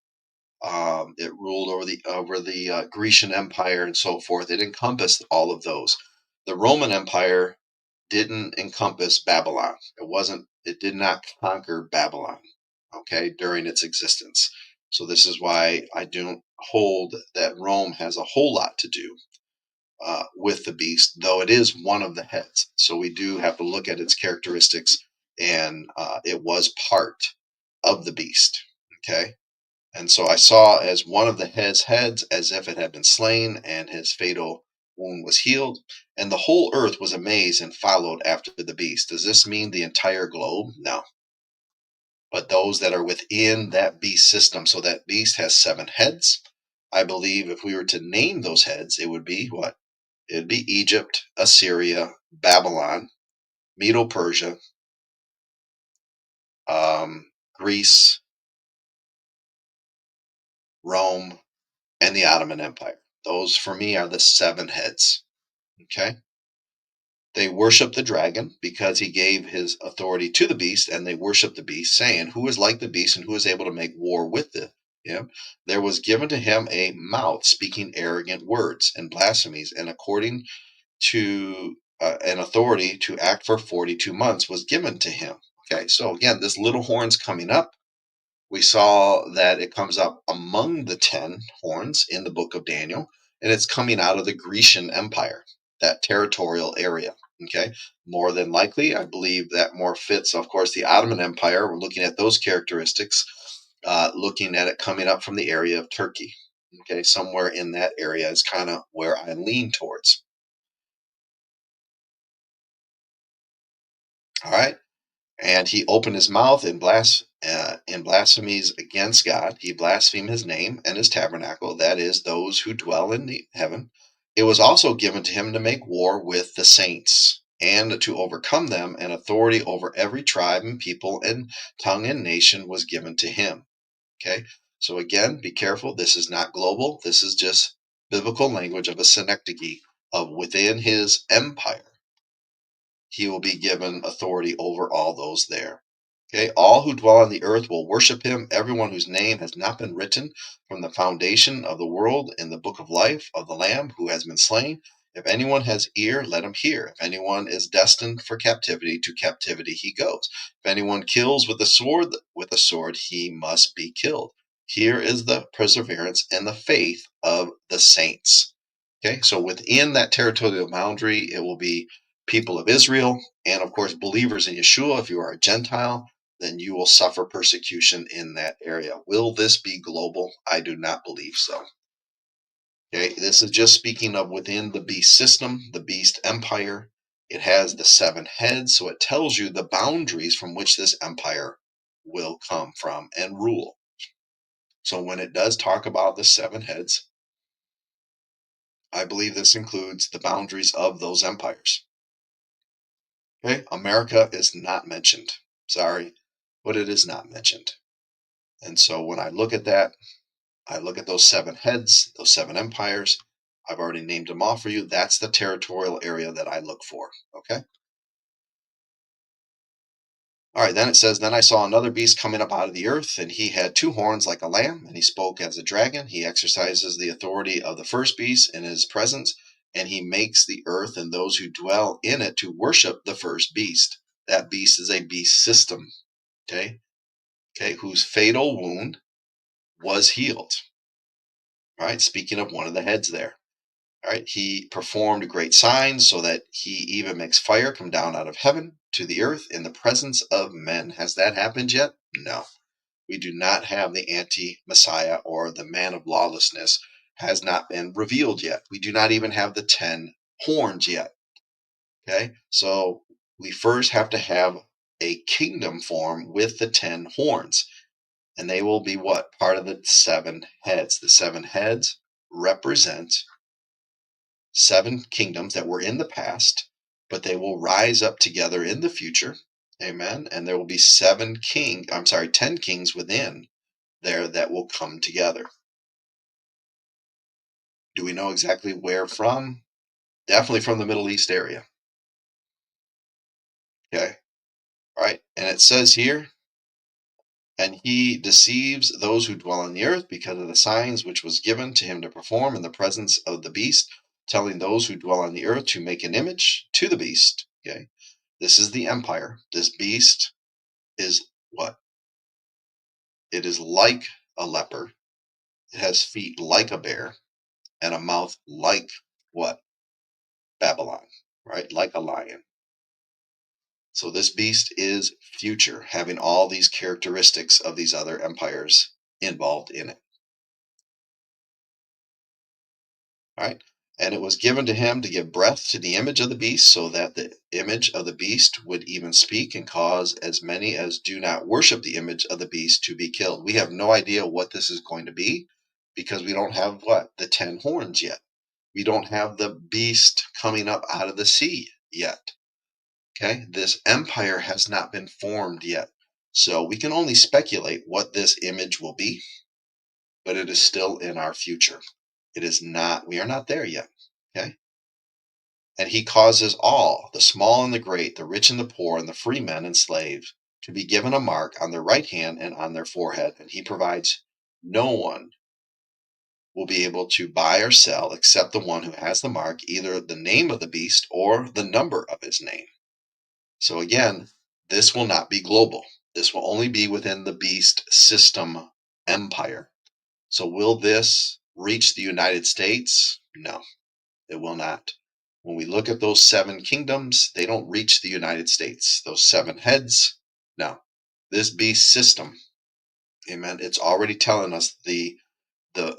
It ruled over the Grecian Empire and so forth. It encompassed all of those. The Roman Empire didn't encompass Babylon. It wasn't It did not conquer Babylon, okay, during its existence. So this is why I don't hold that Rome has a whole lot to do with the beast, though it is one of the heads. So we do have to look at its characteristics, and it was part of the beast. Okay. And so I saw as one of the heads as if it had been slain, and his fatal wound was healed. And the whole earth was amazed and followed after the beast. Does this mean the entire globe? No. But those that are within that beast system. So that beast has 7 heads. I believe if we were to name those heads, it would be what? It'd be Egypt, Assyria, Babylon, Medo-Persia, Greece, Rome, and the Ottoman Empire. Those for me are the 7 heads. Okay. They worship the dragon because he gave his authority to the beast, and they worship the beast, saying, "Who is like the beast and who is able to make war with him? There was given to him a mouth speaking arrogant words and blasphemies, and according to an authority to act for 42 months was given to him." Okay, so again, this little horn's coming up. We saw that it comes up among the 10 horns in the book of Daniel, and it's coming out of the Grecian Empire, that territorial area. Okay, more than likely, I believe that more fits, of course, the Ottoman Empire. We're looking at those characteristics, looking at it coming up from the area of Turkey. Okay, somewhere in that area is kind of where I lean towards. All right. And he opened his mouth in blasphemies against God. He blasphemed his name and his tabernacle, that is, those who dwell in the heaven. It was also given to him to make war with the saints and to overcome them, and authority over every tribe and people and tongue and nation was given to him. Okay, so again, be careful. This is not global. This is just biblical language of a synecdoche of within his empire. He will be given authority over all those there. Okay, all who dwell on the earth will worship him, everyone whose name has not been written from the foundation of the world in the book of life of the Lamb who has been slain. If anyone has ear, let him hear. If anyone is destined for captivity, to captivity he goes. If anyone kills with the sword he must be killed. Here is the perseverance and the faith of the saints. Okay, so within that territorial boundary, it will be people of Israel, and of course, believers in Yeshua. If you are a Gentile, then you will suffer persecution in that area. Will this be global? I do not believe so. Okay, this is just speaking of within the beast system, the beast empire. It has the 7 heads, so it tells you the boundaries from which this empire will come from and rule. So when it does talk about the 7 heads, I believe this includes the boundaries of those empires. Okay, America is not mentioned. Sorry, but it is not mentioned. And so when I look at that, I look at those 7 heads, those 7 empires. I've already named them off for you. That's the territorial area that I look for. Okay. All right, then it says, "Then I saw another beast coming up out of the earth, and he had 2 horns like a lamb, and he spoke as a dragon. He exercises the authority of the first beast in his presence, and he makes the earth and those who dwell in it to worship the first beast." That beast is a beast system. Okay. Okay, whose fatal wound was healed. All right, speaking of one of the heads there. All right, he performed great signs so that he even makes fire come down out of heaven to the earth in the presence of men. Has that happened yet? No. We do not have the anti-Messiah, or the man of lawlessness has not been revealed yet. We do not even have the 10 horns yet. Okay, so we first have to have a kingdom form with the 10 horns. And they will be what? Part of the 7 heads. The 7 heads represent 7 kingdoms that were in the past, but they will rise up together in the future. Amen. And there will be 10 kings within there that will come together. Do we know exactly where from? Definitely from the Middle East area. Okay. All right. And it says here, "And he deceives those who dwell on the earth because of the signs which was given to him to perform in the presence of the beast, telling those who dwell on the earth to make an image to the beast." Okay, this is the empire. This beast is what? It is like a leopard. It has feet like a bear and a mouth like what? Babylon, right? Like a lion. So this beast is future, having all these characteristics of these other empires involved in it. All right. And it was given to him to give breath to the image of the beast, so that the image of the beast would even speak and cause as many as do not worship the image of the beast to be killed. We have no idea what this is going to be because we don't have what? The 10 horns yet. We don't have the beast coming up out of the sea yet. Okay. This empire has not been formed yet. So we can only speculate what this image will be, but it is still in our future. It is not, we are not there yet. Okay. And he causes all, the small and the great, the rich and the poor, and the free men and slaves, to be given a mark on their right hand and on their forehead. And he provides no one will be able to buy or sell except the one who has the mark, either the name of the beast or the number of his name. So again, this will not be global. This will only be within the beast system empire. So will this reach the United States? No, it will not. When we look at those 7 kingdoms, they don't reach the United States. Those 7 heads, no. This beast system, amen, it's already telling us the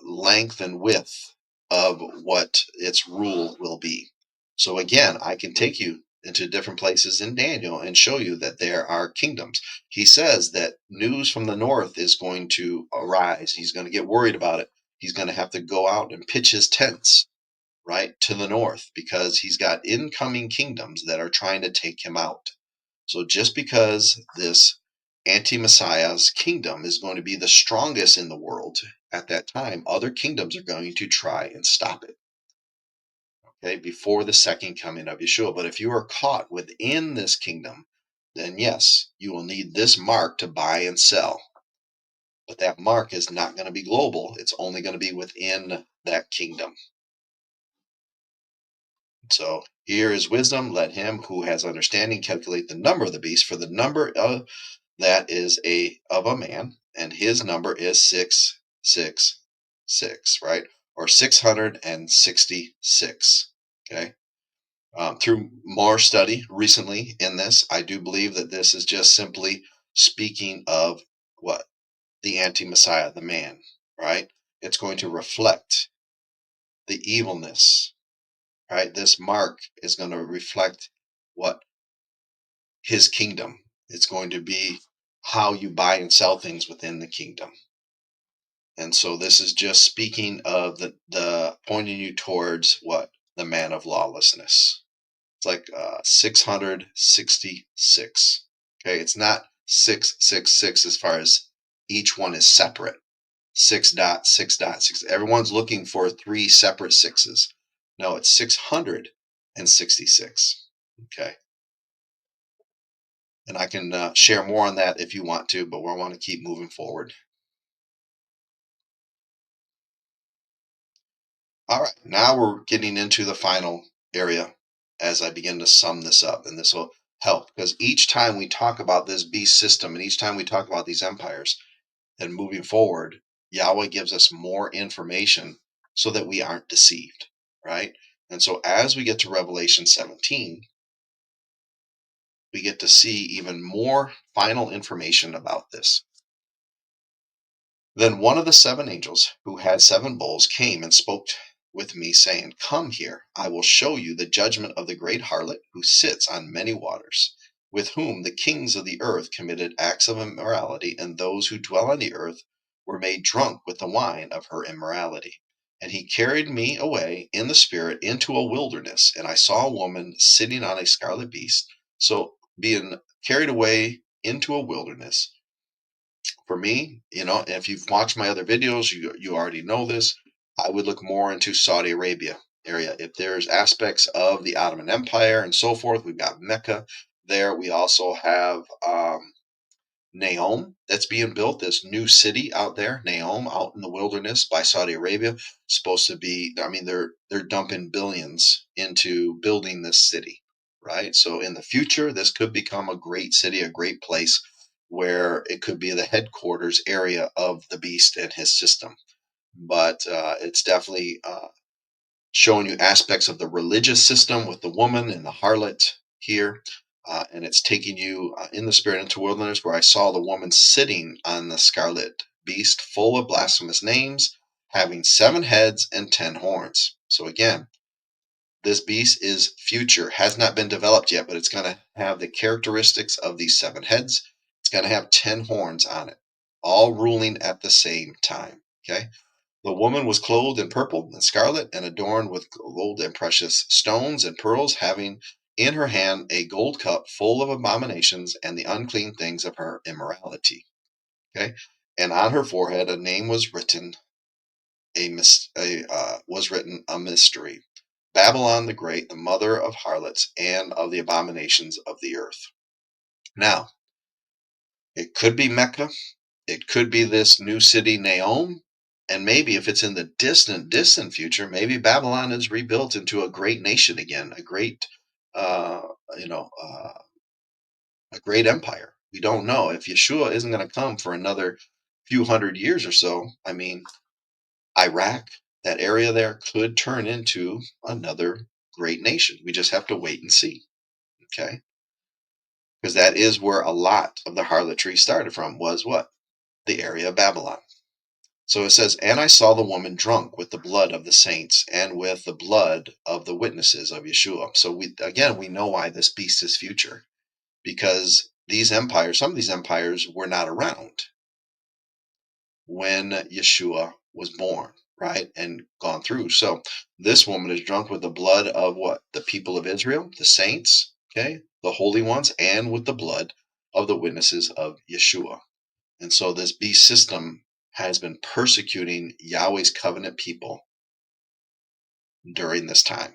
length and width of what its rule will be. So again, I can take you into different places in Daniel and show you that there are kingdoms. He says that news from the north is going to arise. He's going to get worried about it. He's going to have to go out and pitch his tents right to the north because he's got incoming kingdoms that are trying to take him out. So just because this anti-Messiah's kingdom is going to be the strongest in the world at that time, other kingdoms are going to try and stop it. Okay, before the second coming of Yeshua. But if you are caught within this kingdom, then yes, you will need this mark to buy and sell. But that mark is not going to be global. It's only going to be within that kingdom. So here is wisdom. Let him who has understanding calculate the number of the beast, for the number of that is of a man, and his number is 666, right? Or 666. Okay. Through more study recently in this, I do believe that this is just simply speaking of what? The anti-Messiah, the man, right? It's going to reflect the evilness, right? This mark is going to reflect what? His kingdom. It's going to be how you buy and sell things within the kingdom. And so this is just speaking of the pointing you towards what? The man of lawlessness. It's like 666. Okay, it's not 666 as far as each one is separate. 6.6.6. Everyone's looking for 3 separate sixes. No, it's 666. Okay. And I can share more on that if you want to, but we want to keep moving forward. All right, now we're getting into the final area as I begin to sum this up, and this will help because each time we talk about this beast system and each time we talk about these empires and moving forward, Yahweh gives us more information so that we aren't deceived, right? And so as we get to Revelation 17, we get to see even more final information about this. Then one of the 7 angels who had 7 bowls came and spoke with me, saying, Come here, I will show you the judgment of the great harlot who sits on many waters, with whom the kings of the earth committed acts of immorality, and those who dwell on the earth were made drunk with the wine of her immorality. And he carried me away in the spirit into a wilderness, and I saw a woman sitting on a scarlet beast. So being carried away into a wilderness, for me, if you've watched my other videos, you already know this. I would look more into Saudi Arabia area. If there's aspects of the Ottoman Empire and so forth, we've got Mecca there. We also have Naom that's being built, this new city out there, Naom, out in the wilderness by Saudi Arabia. Supposed to be, I mean, they're dumping billions into building this city, right? So in the future, this could become a great city, a great place where it could be the headquarters area of the beast and his system. But it's definitely showing you aspects of the religious system with the woman and the harlot here. And it's taking you in the spirit into wilderness, where I saw the woman sitting on the scarlet beast, full of blasphemous names, having 7 heads and 10 horns. So again, this beast is future, has not been developed yet, but it's going to have the characteristics of these 7 heads. It's going to have 10 horns on it, all ruling at the same time. Okay. The woman was clothed in purple and scarlet, and adorned with gold and precious stones and pearls, having in her hand a gold cup full of abominations and the unclean things of her immorality. Okay. And on her forehead a name was written, a mystery: Babylon the Great, the mother of harlots and of the abominations of the earth. Now, it could be Mecca, it could be this new city, Naom, and maybe if it's in the distant future, maybe Babylon is rebuilt into a great nation again, a great, uh, you know, uh, a great empire. We don't know if Yeshua isn't going to come for another few hundred years or so. I mean, Iraq, that area there could turn into another great nation. We just have to wait and see. Okay. Because that is where a lot of the harlotry started from, was what? The area of Babylon. So it says, and I saw the woman drunk with the blood of the saints and with the blood of the witnesses of Yeshua. So we know why this beast is future, because these empires, some of these empires were not around when Yeshua was born, right? And gone through. So this woman is drunk with the blood of what? The people of Israel, the saints, okay, the holy ones, and with the blood of the witnesses of Yeshua. And so this beast system has been persecuting Yahweh's covenant people during this time.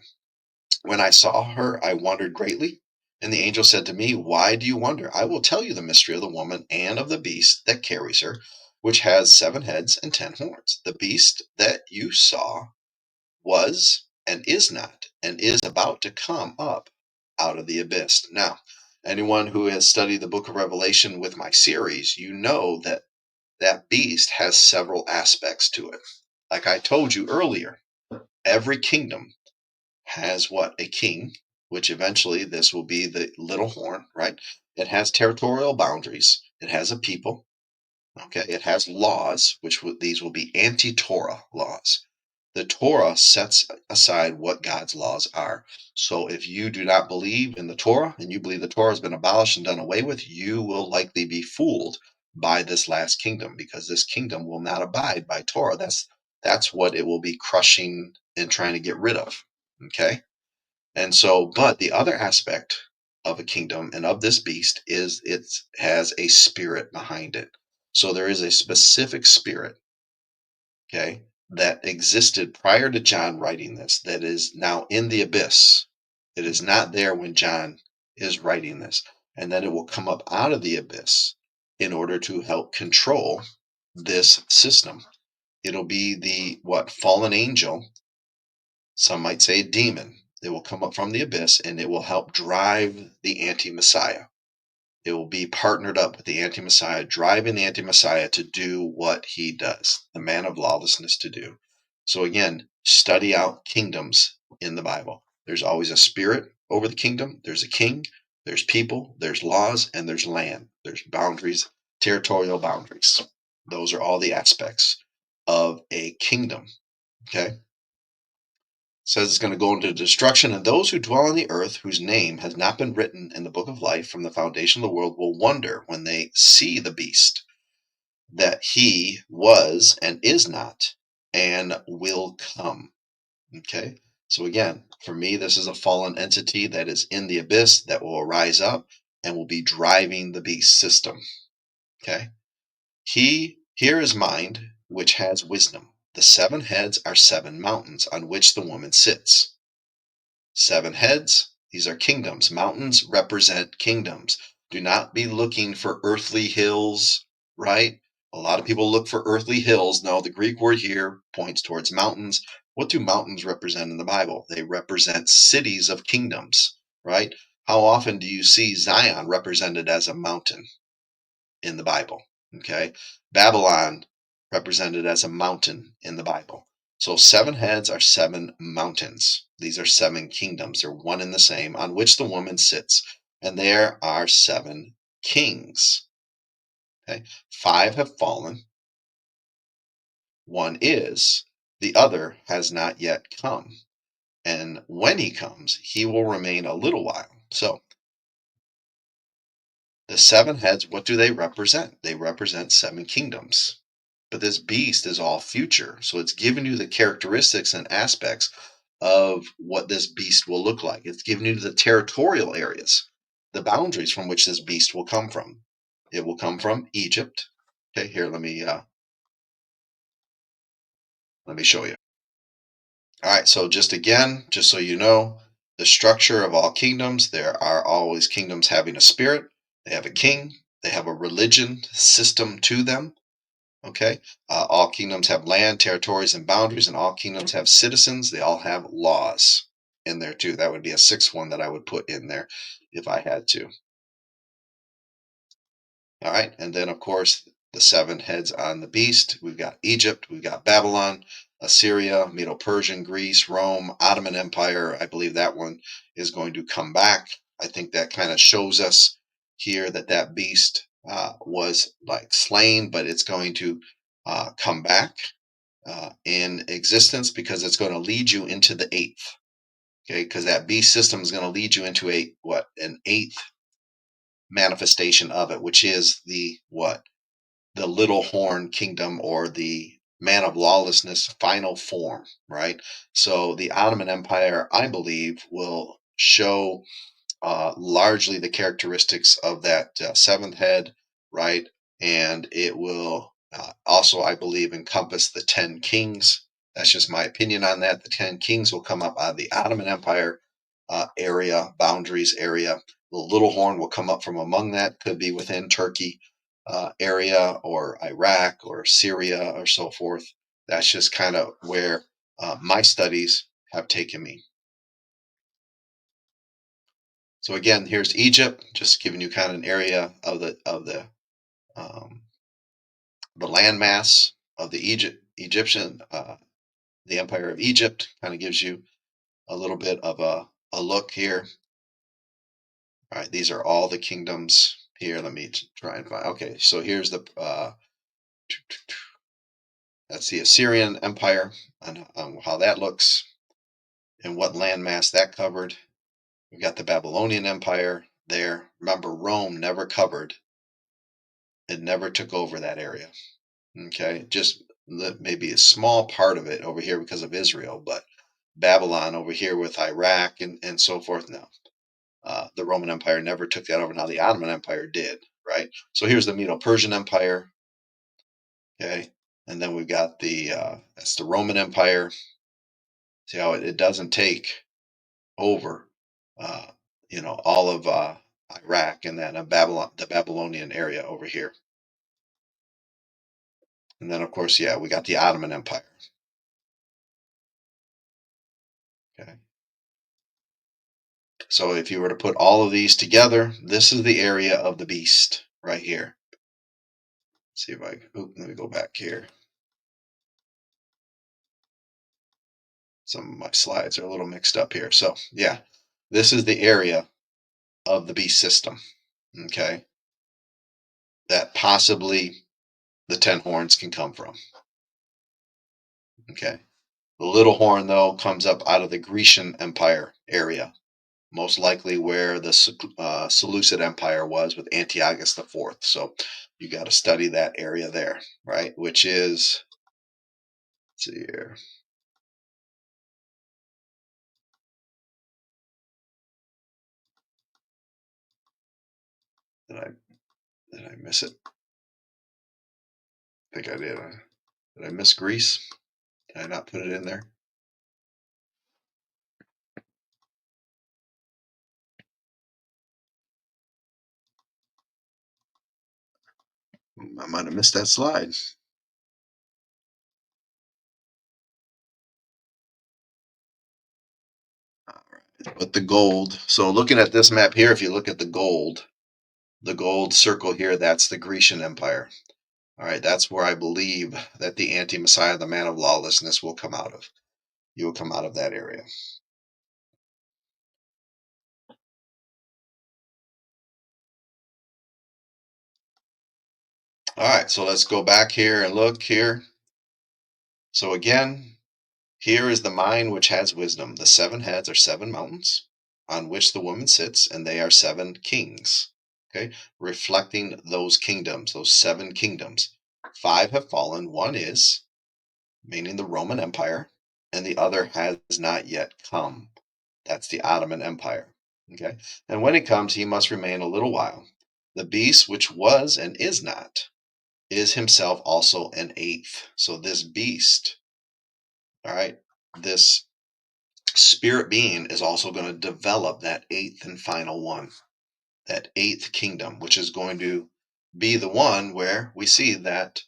When I saw her, I wondered greatly. And the angel said to me, why do you wonder? I will tell you the mystery of the woman and of the beast that carries her, which has 7 heads and 10 horns. The beast that you saw was and is not, and is about to come up out of the abyss. Now, anyone who has studied the book of Revelation with my series, you know that that beast has several aspects to it. Like I told you earlier, every kingdom has what? A king, which eventually this will be the little horn, right? It has territorial boundaries. It has a people. Okay. It has laws, which these will be anti-Torah laws. The Torah sets aside what God's laws are. So if you do not believe in the Torah, and you believe the Torah has been abolished and done away with, you will likely be fooled by this last kingdom, because this kingdom will not abide by Torah. That's what it will be crushing and trying to get rid of. Okay. And so, but the other aspect of a kingdom and of this beast is it has a spirit behind it. So there is a specific spirit, okay, that existed prior to John writing this, that is now in the abyss. It is not there when John is writing this. And then it will come up out of the abyss in order to help control this system. It'll be the what? Fallen angel. Some might say a demon. It will come up from the abyss, and it will help drive the anti-Messiah. It will be partnered up with the anti-Messiah, driving the anti-Messiah to do what he does, the man of lawlessness to do. So again, study out kingdoms in the Bible. There's always a spirit over the kingdom. There's a king, there's people, there's laws, and there's land. There's boundaries, territorial boundaries. Those are all the aspects of a kingdom. Okay. Says it's going to go into destruction, and those who dwell on the earth, whose name has not been written in the book of life from the foundation of the world, will wonder when they see the beast, that he was and is not and will come. Okay. So again, for me, this is a fallen entity that is in the abyss that will rise up and will be driving the beast system. Okay. Here is mind, which has wisdom. The 7 heads are 7 mountains on which the woman sits. 7 heads, these are kingdoms. Mountains represent kingdoms. Do not be looking for earthly hills, right? A lot of people look for earthly hills. No, the Greek word here points towards mountains. What do mountains represent in the Bible? They represent cities of kingdoms, right? How often do you see Zion represented as a mountain in the Bible. Okay. Babylon represented as a mountain in the Bible. So 7 heads are 7 mountains. These are 7 kingdoms. They're one and the same, on which the woman sits. And there are 7 kings. Okay. 5 have fallen. One is, the other has not yet come. And when he comes, he will remain a little while. So the 7 heads, what do they represent? They represent 7 kingdoms. But this beast is all future. So it's giving you the characteristics and aspects of what this beast will look like. It's giving you the territorial areas, the boundaries from which this beast will come from. It will come from Egypt. Okay, here, let me show you. All right, so just again, just so you know, the structure of all kingdoms, there are always kingdoms having a spirit. They have a king. They have a religion system to them. Okay. All kingdoms have land, territories, and boundaries, and all kingdoms have citizens. They all have laws in there too. That would be a sixth one that I would put in there if I had to. All right. And then, of course, the 7 heads on the beast. We've got Egypt, we've got Babylon, Assyria, Medo Persian, Greece, Rome, Ottoman Empire. I believe that one is going to come back. I think that kind of shows us here that that beast was like slain, but it's going to come back in existence because it's going to lead you into the eighth. Okay, because that beast system is going to lead you into an eighth manifestation of it, which is the what? The little horn kingdom, or the man of lawlessness final form, right? So the Ottoman Empire, I believe, will show largely the characteristics of that 7th head, right? And it will also, I believe, encompass the 10 kings. That's just my opinion on that. The 10 kings will come up out of the Ottoman Empire area, boundaries area. The little horn will come up from among that, could be within Turkey area, or Iraq, or Syria, or so forth. That's just kind of where my studies have taken me. So again, here's Egypt, just giving you kind of an area of um, the landmass of the Egyptian, the Empire of Egypt. Kind of gives you a little bit of a look here. All right, these are all the kingdoms here. Let me try and find. Okay, so here's the that's the Assyrian Empire, and how that looks and what landmass that covered. We've got the Babylonian Empire there. Remember, Rome never covered. It never took over that area. Okay, just maybe a small part of it over here because of Israel, but Babylon over here with Iraq and so forth. No, the Roman Empire never took that over. Now the Ottoman Empire did, right? So here's the Medo-Persian Empire. Okay, and then we've got that's the Roman Empire. See how it doesn't take over, uh, all of Iraq, and then Babylon, the Babylonian area over here. And then, of course, yeah, we got the Ottoman Empire. Okay. So if you were to put all of these together, this is the area of the beast right here. Let's see if let me go back here. Some of my slides are a little mixed up here. So yeah, this is the area of the beast system. Okay. That possibly the 10 horns can come from. Okay. The little horn, though, comes up out of the Grecian Empire area, most likely where the Seleucid Empire was with Antiochus IV. So you got to study that area there, right? Which is, let's see here. Did I miss it? I think I did. Did I miss Greece? Did I not put it in there? I might have missed that slide. All right. But the gold. So looking at this map here, if you look at the gold, The gold circle here, that's the Grecian Empire. All right, that's where I believe that the anti-Messiah, the man of lawlessness, will come out of. He will come out of that area. All right, so let's go back here and look here. So again, here is the mind which has wisdom. The 7 heads are 7 mountains on which the woman sits, and they are 7 kings. Okay, reflecting those kingdoms, those 7 kingdoms. 5 have fallen, one is, meaning the Roman Empire, and the other has not yet come. That's the Ottoman Empire. Okay, and when he comes, he must remain a little while. The beast which was and is not is himself also an 8th. So this beast, all right, this spirit being is also going to develop that 8th and final one, that 8th kingdom, which is going to be the one where we see that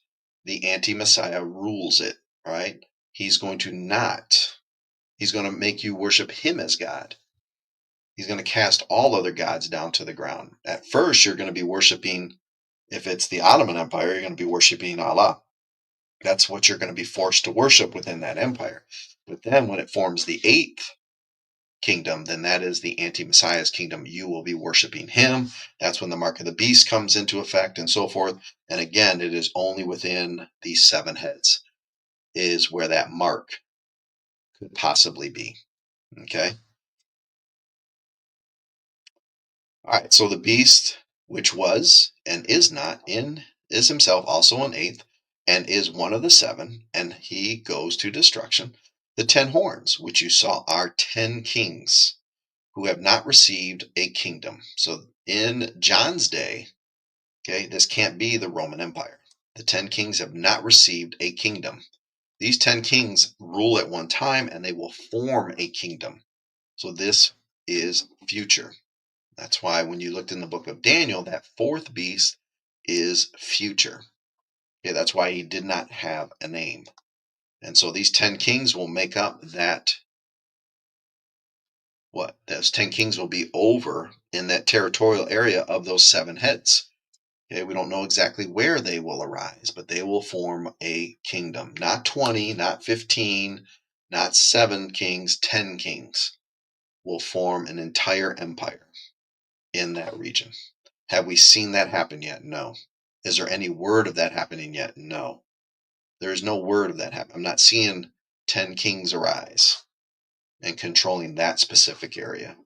the anti-Messiah rules it, right? He's going to make you worship him as God. He's going to cast all other gods down to the ground. At first, you're going to be worshiping, if it's the Ottoman Empire, you're going to be worshiping Allah. That's what you're going to be forced to worship within that empire. But then when it forms the 8th kingdom, then that is the anti-Messiah's kingdom. You will be worshiping him. That's when the mark of the beast comes into effect and so forth. And again, it is only within these 7 heads is where that mark could possibly be. Okay. All right. So the beast, which was and is not in, is himself also an 8th and is one of the 7, and he goes to destruction. The 10 horns, which you saw, are 10 kings who have not received a kingdom. So in John's day, okay, this can't be the Roman Empire. The 10 kings have not received a kingdom. These 10 kings rule at one time and they will form a kingdom. So this is future. That's why when you looked in the book of Daniel, that 4th beast is future. Okay, that's why he did not have a name. And so these 10 kings will make up that, what? Those 10 kings will be over in that territorial area of those 7 heads. Okay, we don't know exactly where they will arise, but they will form a kingdom. Not 20, not 15, not 7 kings, 10 kings will form an entire empire in that region. Have we seen that happen yet? No. Is there any word of that happening yet? No. There is no word of that happening. I'm not seeing 10 kings arise and controlling that specific area.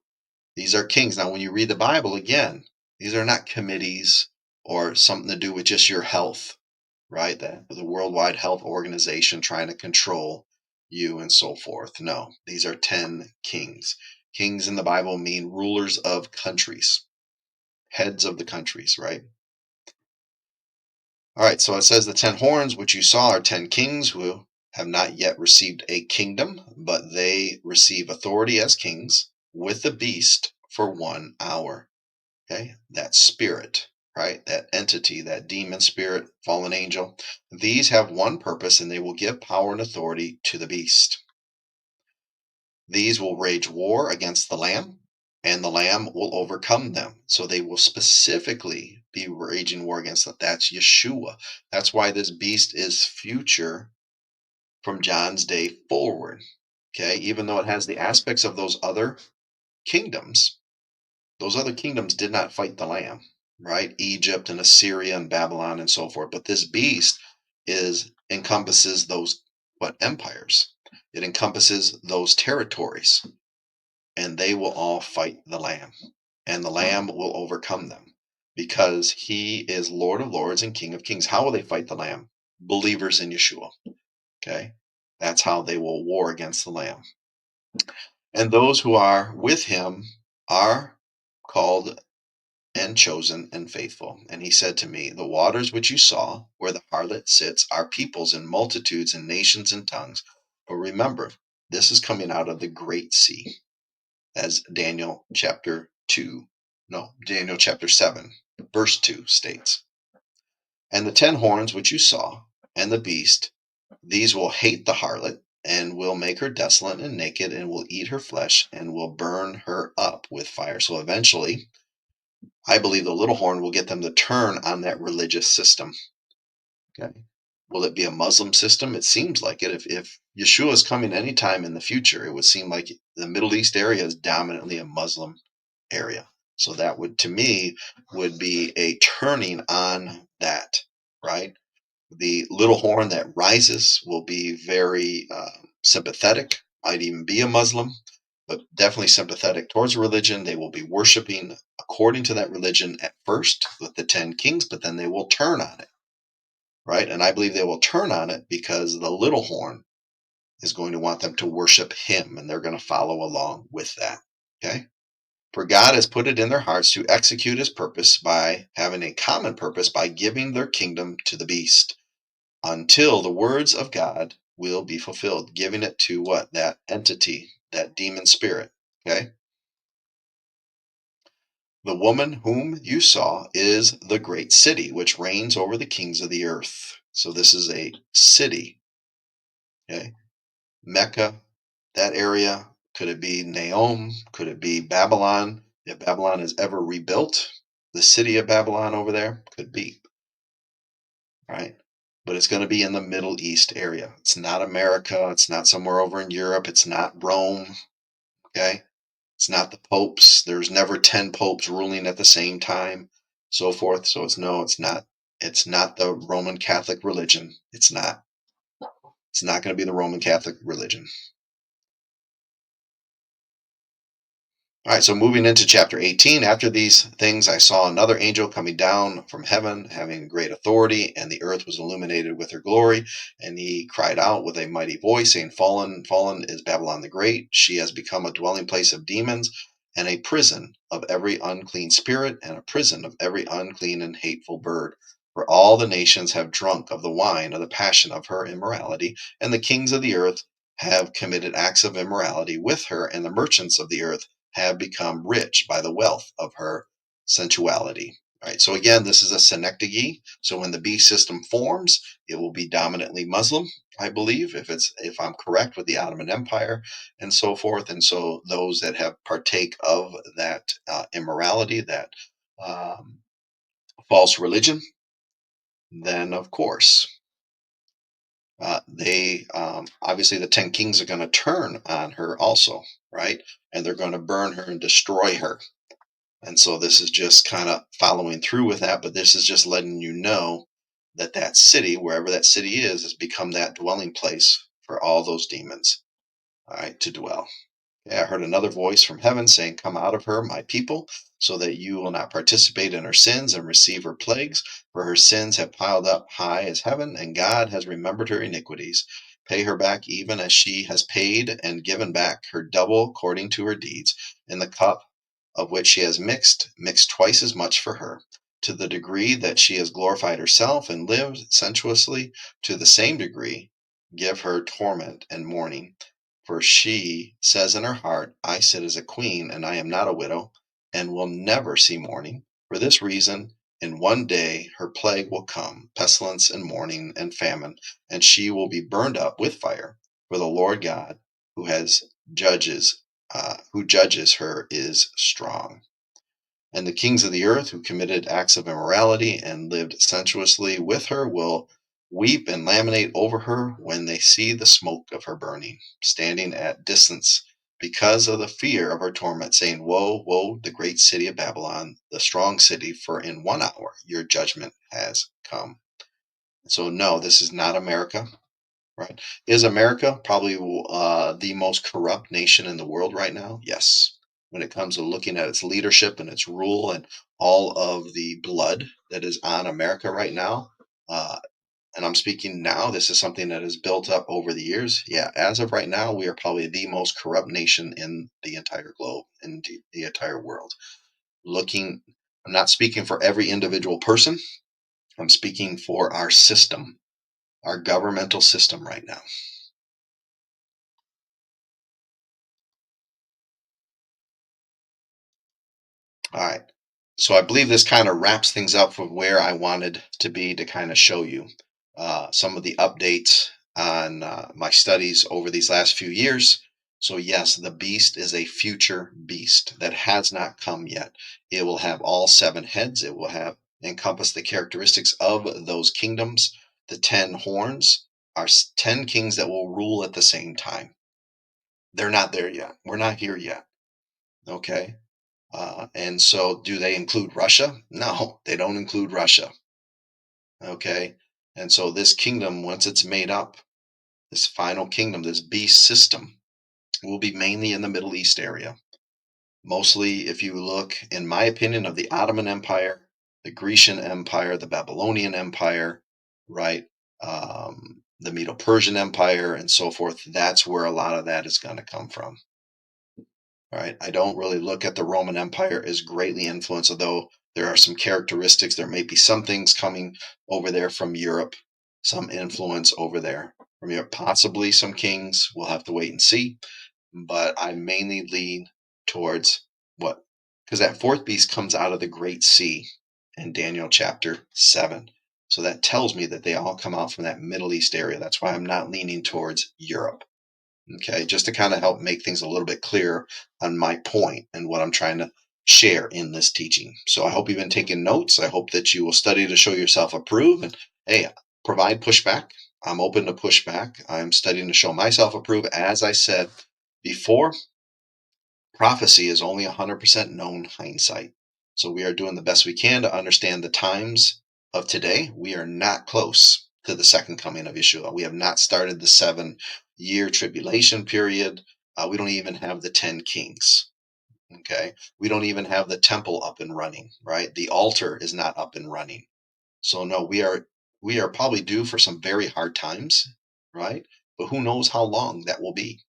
These are kings. Now, when you read the Bible, again, these are not committees or something to do with just your health, right? The Worldwide Health Organization trying to control you and so forth. No, these are 10 kings. Kings in the Bible mean rulers of countries, heads of the countries, right? All right, so it says the 10 horns which you saw are 10 kings who have not yet received a kingdom, but they receive authority as kings with the beast for 1 hour. Okay, that spirit, right? That entity, that demon spirit, fallen angel. These have one purpose, and they will give power and authority to the beast. These will wage war against the Lamb, and the Lamb will overcome them. So they will specifically be waging war against them. That's Yeshua. That's why this beast is future from John's day forward. Okay, even though it has the aspects of those other kingdoms, those other kingdoms did not fight the Lamb, right? Egypt and Assyria and Babylon and so forth. But this beast encompasses those empires. It encompasses those territories, and they will all fight the Lamb, and the Lamb will overcome them because he is Lord of Lords and King of Kings. How will they fight the Lamb? Believers in Yeshua. Okay, that's how they will war against the Lamb. And those who are with him are called and chosen and faithful. And he said to me, the waters which you saw, where the harlot sits, are peoples and multitudes and nations and tongues. But remember, this is coming out of the great sea, as Daniel chapter 7, verse 2 states. And the 10 horns which you saw, and the beast, these will hate the harlot, and will make her desolate and naked, and will eat her flesh, and will burn her up with fire. So eventually, I believe the little horn will get them to turn on that religious system. Okay. Will it be a Muslim system? It seems like it. If Yeshua is coming anytime in the future, it would seem like the Middle East area is dominantly a Muslim area. So that would, to me, would be a turning on that, right? The little horn that rises will be very sympathetic, might even be a Muslim, but definitely sympathetic towards religion. They will be worshiping according to that religion at first with the 10 kings, but then they will turn on it, right? And I believe they will turn on it because the little horn is going to want them to worship him, and they're going to follow along with that. Okay. For God has put it in their hearts to execute his purpose by having a common purpose by giving their kingdom to the beast until the words of God will be fulfilled, giving it to what? That entity, that demon spirit. Okay. The woman whom you saw is the great city, which reigns over the kings of the earth. So this is a city. Okay. Mecca, that area. Could it be Naom? Could it be Babylon? If Babylon is ever rebuilt, the city of Babylon over there could be, right? But it's going to be in the Middle East area. It's not America. It's not somewhere over in Europe. It's not Rome. Okay. It's not the popes. There's never 10 popes ruling at the same time, so forth. So it's no, it's not. It's not the Roman Catholic religion. It's not. It's not going to be the Roman Catholic religion. All right, so moving into chapter 18, after these things, I saw another angel coming down from heaven, having great authority, and the earth was illuminated with her glory. And he cried out with a mighty voice, saying, Fallen, fallen is Babylon the Great. She has become a dwelling place of demons, and a prison of every unclean spirit, and a prison of every unclean and hateful bird. For all the nations have drunk of the wine of the passion of her immorality, and the kings of the earth have committed acts of immorality with her, and the merchants of the earth have become rich by the wealth of her sensuality. Right. So again, this is a synecdoche. So when the beast system forms, it will be dominantly Muslim, I believe, if I'm correct with the Ottoman Empire and so forth. And so those that have partake of that immorality, that um, false religion, then of course they obviously the 10 kings are going to turn on her also, right? And they're going to burn her and destroy her. And so this is just kind of following through with that, but this is just letting you know that that city, wherever that city is, has become that dwelling place for all those demons, all right, to dwell. Yeah, I heard another voice from heaven saying, Come out of her, my people, so that you will not participate in her sins and receive her plagues, for her sins have piled up high as heaven, and God has remembered her iniquities. Pay her back even as she has paid, and given back her double according to her deeds. In the cup of which she has mixed twice as much for her. To the degree that she has glorified herself and lived sensuously, to the same degree give her torment and mourning. For she says in her heart, I sit as a queen, and I am not a widow, and will never see mourning. For this reason, in one day her plague will come, pestilence and mourning and famine, and she will be burned up with fire. For the Lord God, who has who judges her, is strong. And the kings of the earth who committed acts of immorality and lived sensuously with her will weep and lamentate over her when they see the smoke of her burning, standing at distance because of the fear of her torment, saying, Woe, woe, the great city of Babylon, the strong city, for in 1 hour your judgment has come. So, no, this is not America. Right. Is America probably the most corrupt nation in the world right now? Yes. When it comes to looking at its leadership and its rule and all of the blood that is on America right now, uh, and I'm speaking now, this is something that has built up over the years. Yeah, as of right now, we are probably the most corrupt nation in the entire globe, in the entire world. Looking, I'm not speaking for every individual person, I'm speaking for our system, our governmental system right now. All right. So I believe this kind of wraps things up from where I wanted to be to kind of show you some of the updates on my studies over these last few years. So yes, the beast is a future beast that has not come yet. It will have all 7 heads. It will have encompass the characteristics of those kingdoms. The 10 horns are 10 kings that will rule at the same time. They're not there yet. We're not here yet. Okay. And so do they include Russia? No, they don't include Russia. Okay. And so this kingdom, once it's made up, this final kingdom, this beast system, will be mainly in the Middle East area. Mostly, if you look, in my opinion, of the Ottoman Empire, the Grecian Empire, the Babylonian Empire, right? The Medo Persian Empire, and so forth. That's where a lot of that is going to come from. Right? I don't really look at the Roman Empire as greatly influenced, although there are some characteristics. There may be some things coming over there from Europe, some influence over there from Europe, possibly some kings. We'll have to wait and see. But I mainly lean towards what? Because that fourth beast comes out of the Great Sea in Daniel chapter 7. So that tells me that they all come out from that Middle East area. That's why I'm not leaning towards Europe. Okay, just to kind of help make things a little bit clearer on my point and what I'm trying to share in this teaching. So I hope you've been taking notes. I hope that you will study to show yourself approved. And hey, provide pushback. I'm open to pushback. I'm studying to show myself approved. As I said before, prophecy is only 100% known hindsight. So we are doing the best we can to understand the times of today. We are not close to the second coming of Yeshua. We have not started the 7-year tribulation period. We don't even have the 10 kings. Okay. We don't even have the temple up and running, right? The altar is not up and running. So no, we are probably due for some very hard times, right? But who knows how long that will be.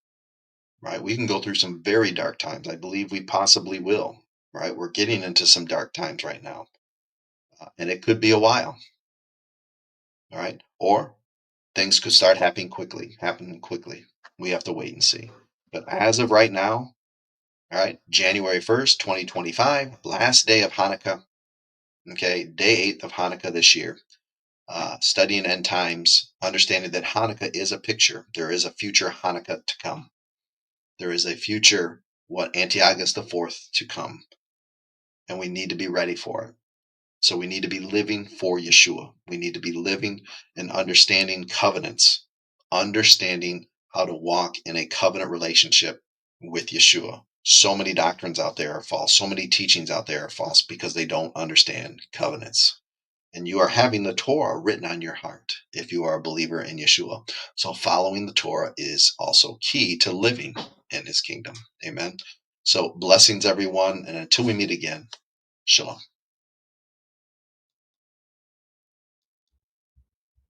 Right? We can go through some very dark times. I believe we possibly will, right? We're getting into some dark times right now, and it could be a while, all right? Or things could start happening quickly. We have to wait and see. But as of right now, all right, January 1st, 2025, last day of Hanukkah, okay, day 8 of Hanukkah this year. Studying end times, understanding that Hanukkah is a picture. There is a future Hanukkah to come. There is a future, Antiochus the Fourth to come. And we need to be ready for it. So we need to be living for Yeshua. We need to be living and understanding covenants, understanding how to walk in a covenant relationship with Yeshua. So many doctrines out there are false. So many teachings out there are false because they don't understand covenants. And you are having the Torah written on your heart if you are a believer in Yeshua. So following the Torah is also key to living in his kingdom. Amen. So blessings, everyone. And until we meet again, shalom.